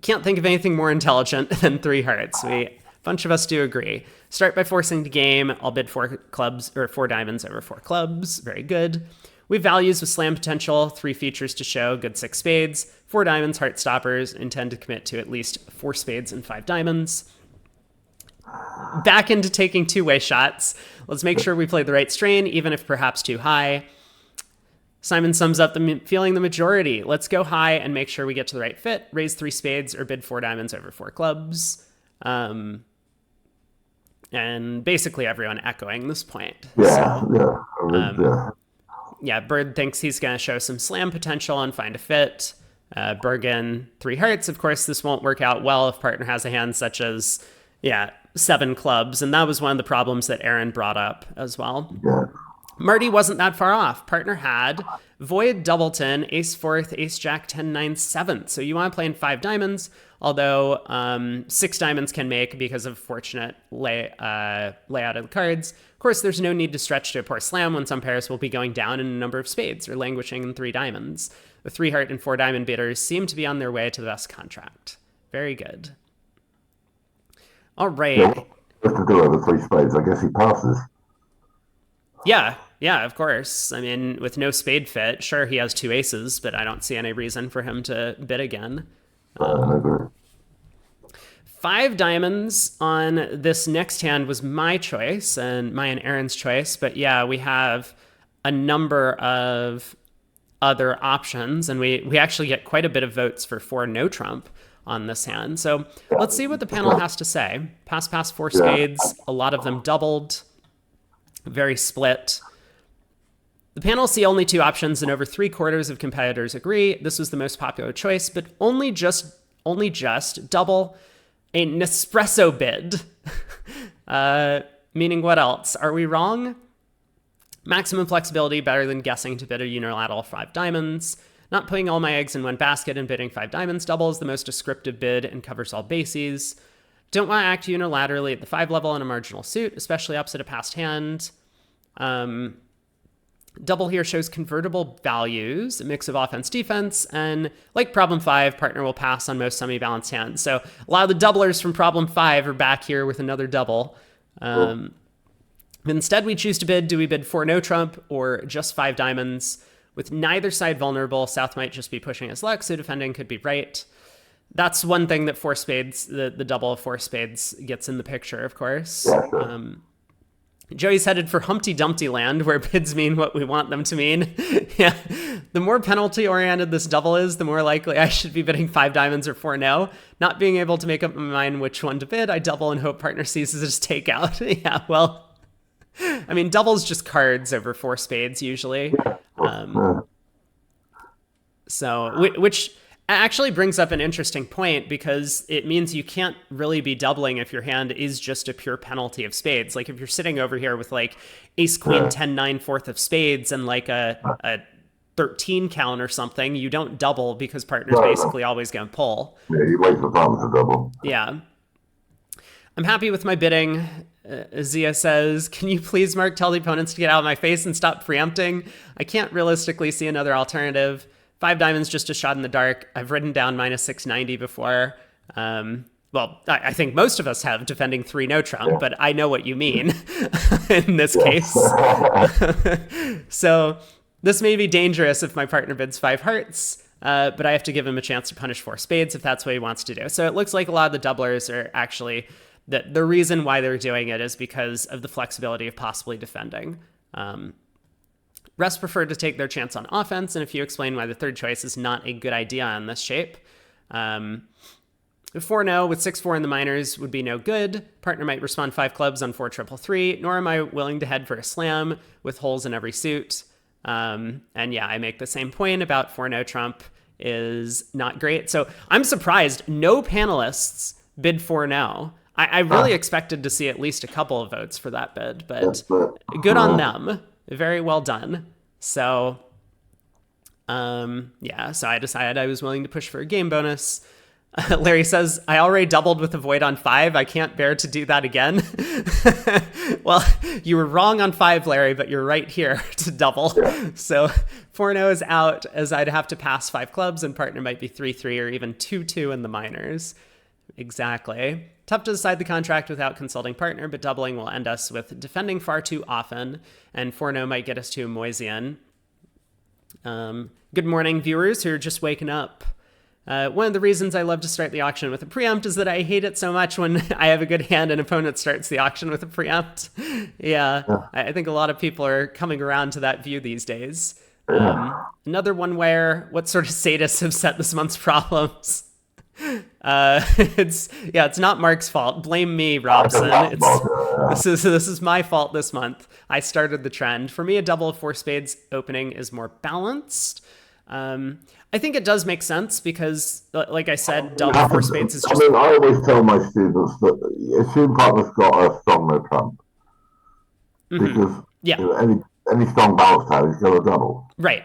can't think of anything more intelligent than 3 hearts. A bunch of us do agree. Start by forcing the game. I'll bid 4 clubs or 4 diamonds over 4 clubs. Very good. We have values with slam potential, 3 features to show, good 6 spades, 4 diamonds, heart stoppers, intend to commit to at least 4 spades and 5 diamonds. Back into taking 2-way shots. Let's make sure we play the right strain, even if perhaps too high. Simon sums up feeling the majority. Let's go high and make sure we get to the right fit. Raise 3 spades or bid 4 diamonds over 4 clubs. And basically everyone echoing this point. Yeah, Bird thinks he's going to show some slam potential and find a fit. Bergen, 3 hearts. Of course, this won't work out well if partner has a hand such as, 7 clubs. And that was one of the problems that Aaron brought up as well. Yeah. Marty wasn't that far off. Partner had Void, Doubleton, Ace 4th, Ace Jack, 10, 9, 7th. So you want to play in 5 diamonds, although 6 diamonds can make because of fortunate layout of the cards. Of course, there's no need to stretch to a poor slam when some pairs will be going down in a number of spades or languishing in 3 diamonds. The 3 heart and 4 diamond bidders seem to be on their way to the best contract. Very good. All right. Yeah, what to do over 3 spades? I guess he passes. Yeah, of course. I mean, with no spade fit, sure, he has 2 aces, but I don't see any reason for him to bid again. I agree. 5 diamonds on this next hand was my choice, and mine and Aaron's choice. But yeah, we have a number of other options, and we actually get quite a bit of votes for 4 no trump on this hand. So let's see what the panel has to say. Pass, 4 spades. A lot of them doubled. Very split. The panel see only 2 options, and over 3/4 of competitors agree this was the most popular choice, but only just double a Nespresso bid. Meaning what else? Are we wrong? Maximum flexibility, better than guessing to bid a unilateral 5 diamonds. Not putting all my eggs in one basket and bidding 5 diamonds doubles the most descriptive bid and covers all bases. Don't want to act unilaterally at the 5 level in a marginal suit, especially opposite a passed hand. Double here shows convertible values, a mix of offense, defense, and like problem 5, partner will pass on most semi-balanced hands. So a lot of the doublers from problem 5 are back here with another double. Instead, we choose to bid. Do we bid 4 no trump or just 5 diamonds? With neither side vulnerable, South might just be pushing his luck, so defending could be right. That's one thing that 4 spades, the double of 4 spades gets in the picture, of course. Joey's headed for Humpty Dumpty land, where bids mean what we want them to mean. Yeah, the more penalty-oriented this double is, the more likely I should be bidding 5 diamonds or 4 no. Not being able to make up my mind which one to bid, I double and hope partner sees it as takeout. Yeah, well, I mean, double's just cards over 4 spades usually. So, which actually brings up an interesting point, because it means you can't really be doubling if your hand is just a pure penalty of spades. Like if you're sitting over here with like ace, queen, 10, 9, 4th of spades and like a 13 count or something, you don't double because partner's basically always going to pull. Yeah, you wait for partner to double. Yeah. I'm happy with my bidding. Zia says, can you please, Mark, tell the opponents to get out of my face and stop preempting? I can't realistically see another alternative. 5 diamonds, just a shot in the dark. I've written down minus 690 before. Well, I think most of us have defending 3 no trump, but I know what you mean in this case. So this may be dangerous if my partner bids 5 hearts, but I have to give him a chance to punish 4 spades if that's what he wants to do. So it looks like a lot of the doublers are actually, the reason why they're doing it is because of the flexibility of possibly defending. Rest prefer to take their chance on offense, and if you explain why the third choice is not a good idea on this shape. 4 no with 6-4 in the minors would be no good. Partner might respond 5 clubs on 4 triple 3, nor am I willing to head for a slam with holes in every suit. And yeah, I make the same point about 4 no trump is not great. So I'm surprised no panelists bid 4 no. I really expected to see at least a couple of votes for that bid, but good on them. Very well done. So, yeah, so I decided I was willing to push for a game bonus. Larry says, I already doubled with a void on 5. I can't bear to do that again. Well, you were wrong on 5, Larry, but you're right here to double. So 4 no is out, as I'd have to pass 5 clubs, and partner might be 3-3 or even 2-2 in the minors. Exactly. Tough to decide the contract without consulting partner, but doubling will end us with defending far too often, and 4 no might get us to a Moisian. Good morning, viewers who are just waking up. One of the reasons I love to start the auction with a preempt is that I hate it so much when I have a good hand and opponent starts the auction with a preempt. Yeah, I think a lot of people are coming around to that view these days. Another one where what sort of sadists have set this month's problems? It's not Mark's fault. Blame me, Robson. This is my fault this month. I started the trend. For me, a double of four spades opening is more balanced. I think it does make sense because, like I said, double four spades is just. I mean, I always tell my students that assume partner's got a strong no trump because Yeah. any strong balanced hand is going to double. Right.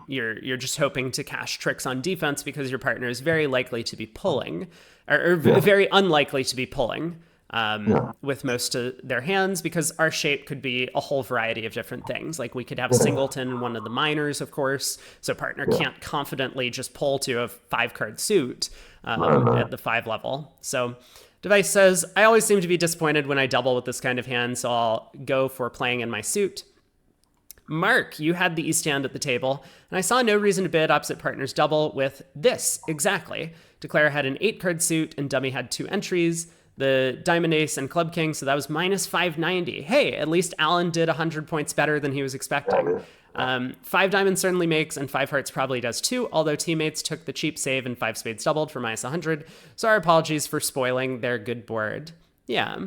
You're just hoping to cash tricks on defense because your partner is very likely to be pulling, or very unlikely to be pulling with most of their hands, because our shape could be a whole variety of different things. Like we could have singleton in one of the minors, of course, so partner can't confidently just pull to a 5-card suit at the 5 level. So Device says, I always seem to be disappointed when I double with this kind of hand, so I'll go for playing in my suit. Mark, you had the East hand at the table, and I saw no reason to bid opposite partner's double with this exactly. Declare had an 8-card suit, and dummy had 2 entries, the diamond ace and club king, so that was minus 590. Hey, at least Alan did 100 points better than he was expecting. 5 diamonds certainly makes, and 5 hearts probably does too, although teammates took the cheap save and 5 spades doubled for minus 100, so our apologies for spoiling their good board. Yeah,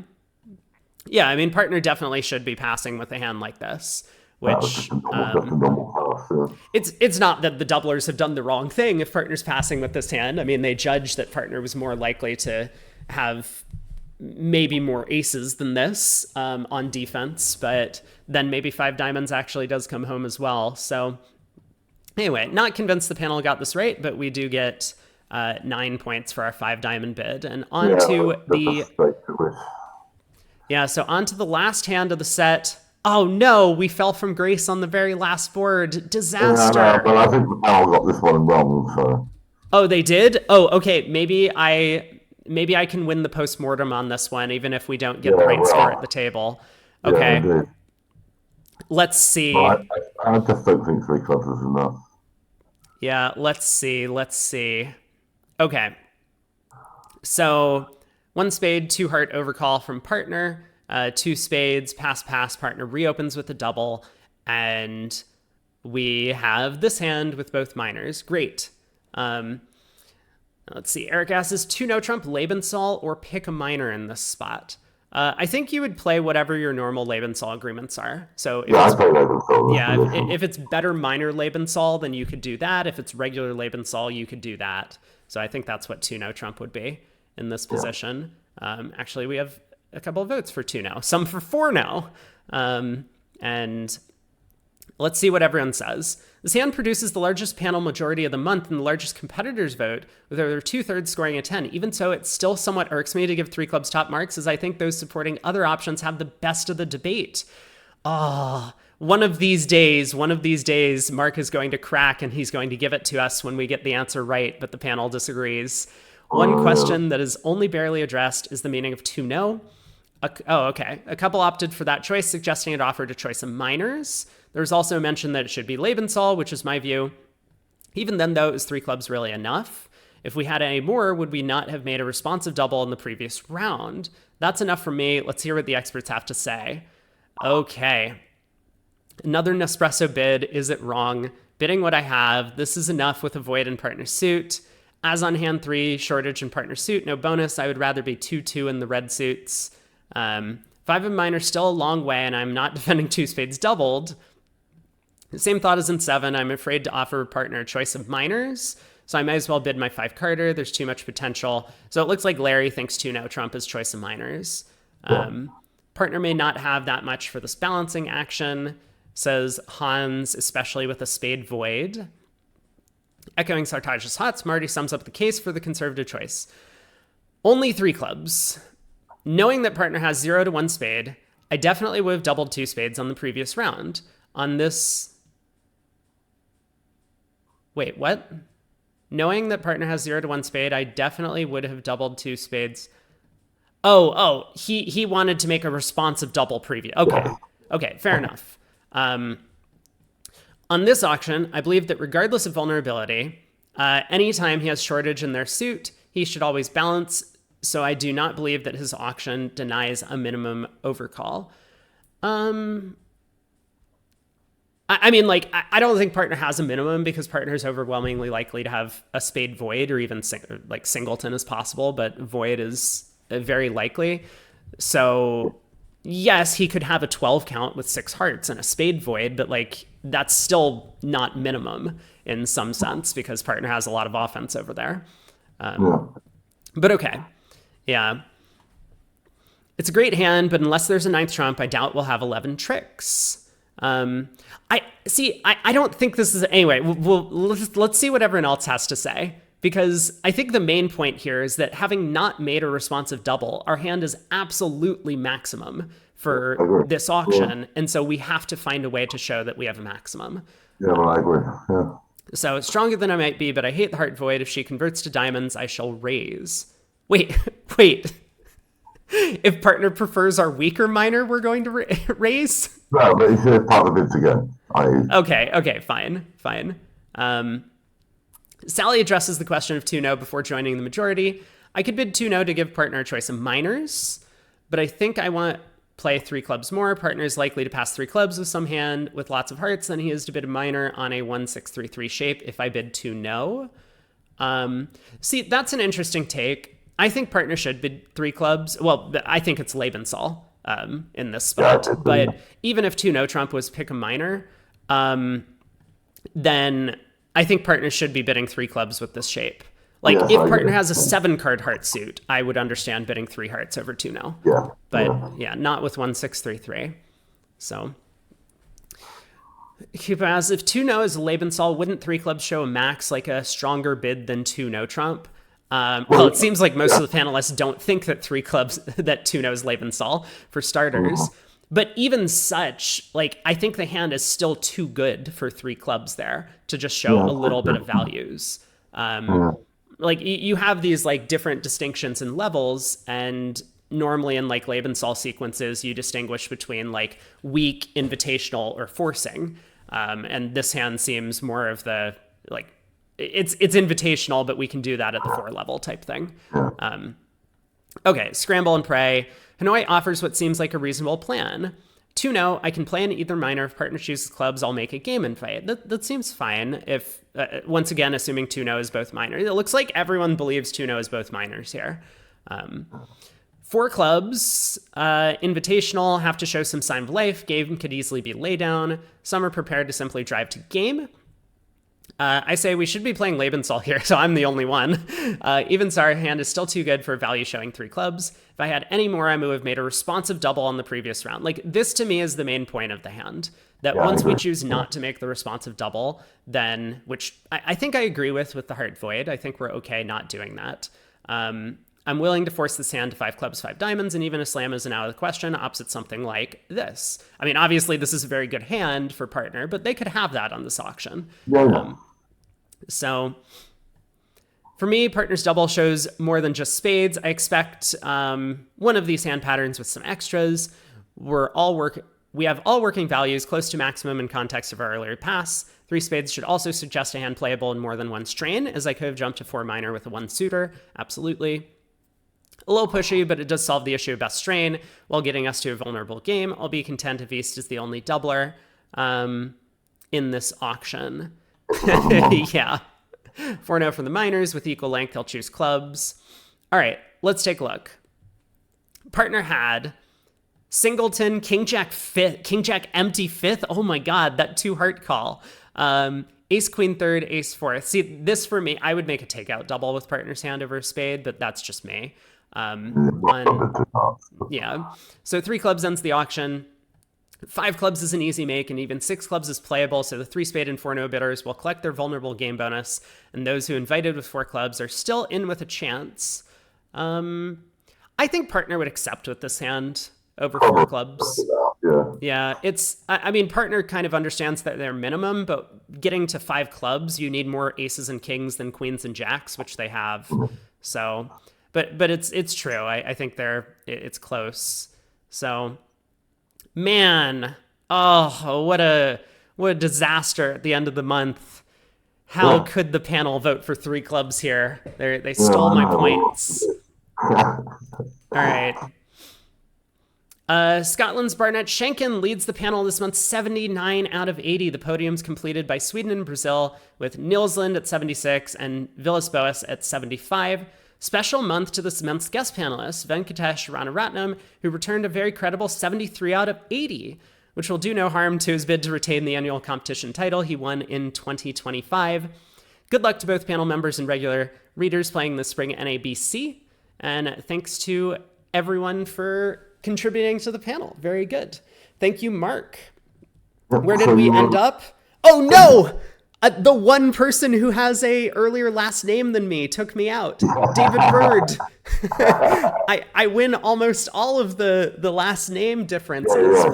I mean, partner definitely should be passing with a hand like this. Which it's not that the doublers have done the wrong thing if partner's passing with this hand. I mean, they judged that partner was more likely to have maybe more aces than this on defense, but then maybe 5 diamonds actually does come home as well. So anyway, not convinced the panel got this right, but we do get 9 points for our 5 diamond bid. And on to so on to the last hand of the set. Oh no, we fell from grace on the very last board. Disaster. Yeah, but I think the panel got this one wrong. So. Oh, they did? Oh, okay. Maybe I can win the postmortem on this one, even if we don't get the right score at the table. Okay. Yeah, let's see. Well, I just don't think 3 clubs is enough. Yeah, let's see. Okay. So 1 spade, 2 heart overcall from partner. 2 spades, pass, partner reopens with a double, and we have this hand with both minors. Great. Let's see. Eric asks, is 2 no trump Lebensal or pick a minor in this spot? I think you would play whatever your normal Lebensal agreements are. So if I play Lebensal. Yeah, if it's better minor Lebensal, then you could do that. If it's regular Lebensal, you could do that. So I think that's what 2 no trump would be in this position. Actually, we have a couple of votes for 2 now, some for 4 now. And let's see what everyone says. This hand produces the largest panel majority of the month and the largest competitors vote, with over 2/3 scoring a 10. Even so, it still somewhat irks me to give 3 clubs top marks, as I think those supporting other options have the best of the debate. One of these days, Mark is going to crack and he's going to give it to us when we get the answer right, but the panel disagrees. One question that is only barely addressed is the meaning of 2 no. Okay. A couple opted for that choice, suggesting it offered a choice of minors. There was also mention that it should be Lebensal, which is my view. Even then, though, is 3 clubs really enough? If we had any more, would we not have made a responsive double in the previous round? That's enough for me. Let's hear what the experts have to say. Okay. Another Nespresso bid. Is it wrong? Bidding what I have. This is enough with a void in partner suit. As on hand 3, shortage in partner suit, no bonus. I would rather be 2-2 in the red suits. 5 of mine are still a long way, and I'm not defending 2 spades doubled. The same thought as in 7. I'm afraid to offer a partner a choice of minors, so I might as well bid my 5-carder. There's too much potential. So it looks like Larry thinks 2 no trump is choice of minors. Partner may not have that much for this balancing action, says Hans, especially with a spade void. Echoing Sartaj's Hots, Marty sums up the case for the conservative choice. Only 3 clubs. Knowing that partner has 0 to 1 spade, I definitely would have doubled 2 spades on the previous round. On this... Wait, what? Knowing that partner has 0 to 1 spade, I definitely would have doubled 2 spades. He wanted to make a responsive double preview. Okay, fair enough. On this auction, I believe that regardless of vulnerability, anytime he has shortage in their suit, he should always balance, so I do not believe that his auction denies a minimum overcall. I mean, like, I don't think partner has a minimum because partner is overwhelmingly likely to have a spade void or even like singleton is possible, but void is very likely. So yes, he could have a 12 count with 6 hearts and a spade void, but like that's still not minimum in some sense because partner has a lot of offense over there. Yeah. But okay. Yeah. It's a great hand, but unless there's a ninth trump, I doubt we'll have 11 tricks. I see. I don't think this is anyway. Let's see what everyone else has to say because I think the main point here is that having not made a responsive double, our hand is absolutely maximum for this auction, and so we have to find a way to show that we have a maximum. Yeah, well, I agree. Yeah. So stronger than I might be, but I hate the heart void. If she converts to diamonds, I shall raise. Wait. If partner prefers our weaker minor, we're going to raise? No, but it's part of it again. Okay, fine. Sally addresses the question of 2-no before joining the majority. I could bid 2-no to give partner a choice of minors, but I think I want to play 3 clubs more. Partner is likely to pass 3 clubs with some hand with lots of hearts than he is to bid a minor on a 1-6-3-3 shape if I bid 2-no. See, that's an interesting take. I think partner should bid 3 clubs. Well, I think it's Lebensal in this spot. Yeah, but even if 2-no trump was pick a minor, then I think partner should be bidding 3 clubs with this shape. Like if partner has a 7-card heart suit, I would understand bidding 3 hearts over 2-no. Yeah. But yeah, not with 1-6-3-3. So Cuba asks, if 2-no is Lebensal, wouldn't 3 clubs show a max like a stronger bid than 2-no trump? Well, it seems like most of the panelists don't think that 3 clubs, that 2-no is Lebensal for starters. But even such, like, I think the hand is still too good for 3 clubs there to just show a little bit of values. Like, you have these, like, different distinctions in levels, and normally in, like, Lebensal sequences, you distinguish between, like, weak, invitational, or forcing. And this hand seems more of the, like, it's invitational, but we can do that at the 4 level type thing. Okay, scramble and pray. Hanoi offers what seems like a reasonable plan. 2-no, I can play in either minor. If partner chooses clubs, I'll make a game and fight. That seems fine. If once again, assuming 2-no is both minor. It looks like everyone believes 2-no is both minors here. 4 clubs, invitational, have to show some sign of life. Game could easily be lay down. Some are prepared to simply drive to game. I say we should be playing Lebensal here, so I'm the only one. Even so, our hand is still too good for value showing 3 clubs. If I had any more, I would have made a responsive double on the previous round. Like, this to me is the main point of the hand. That once we choose not to make the responsive double, then, which I think I agree with the heart void. I think we're okay not doing that. I'm willing to force this hand to 5 clubs, 5 diamonds, and even a slam isn't out of the question, opposite something like this. I mean, obviously, this is a very good hand for partner, but they could have that on this auction. So for me, partner's double shows more than just spades. I expect one of these hand patterns with some extras. We have all working values close to maximum in context of our earlier pass. 3 spades should also suggest a hand playable in more than 1 strain, as I could have jumped to 4 minor with a 1 suitor. Absolutely. A little pushy, but it does solve the issue of best strain while getting us to a vulnerable game. I'll be content if East is the only doubler in this auction. Yeah. 4-no from the minors with equal length. I'll choose clubs. All right, let's take a look. Partner had singleton, king jack empty 5th. Oh my God, that 2 heart call. Ace queen 3rd, ace 4th. See, this for me, I would make a takeout double with partner's hand over a spade, but that's just me. Yeah. So 3 clubs ends the auction. 5 clubs is an easy make, and even 6 clubs is playable, so the 3 spade and 4-no bidders will collect their vulnerable game bonus, and those who invited with 4 clubs are still in with a chance. I think partner would accept with this hand over 4 clubs. Yeah, I mean, partner kind of understands that they're minimum, but getting to 5 clubs, you need more aces and kings than queens and jacks, which they have. So, but it's true. I think it's close. So, man, oh, what a disaster at the end of the month. How could the panel vote for 3 clubs here? They stole my points. All right. Scotland's Barnett Schenken leads the panel this month, 79 out of 80. The podium's completed by Sweden and Brazil, with Nilsland at 76 and Villas-Boas at 75. Special month to this month's guest panelists, Venkatesh Ranaratnam, who returned a very credible 73 out of 80, which will do no harm to his bid to retain the annual competition title he won in 2025. Good luck to both panel members and regular readers playing the spring NABC, and thanks to everyone for contributing to the panel. Very good. Thank you, Mark. Where did we end up? Oh no! The one person who has a earlier last name than me took me out. David Bird. I win almost all of the last name differences,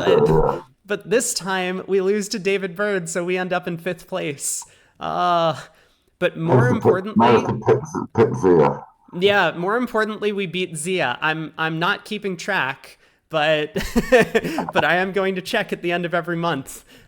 but this time we lose to David Bird, so we end up in 5th place. But more importantly, yeah, more importantly, we beat Zia. I'm not keeping track, but but I am going to check at the end of every month.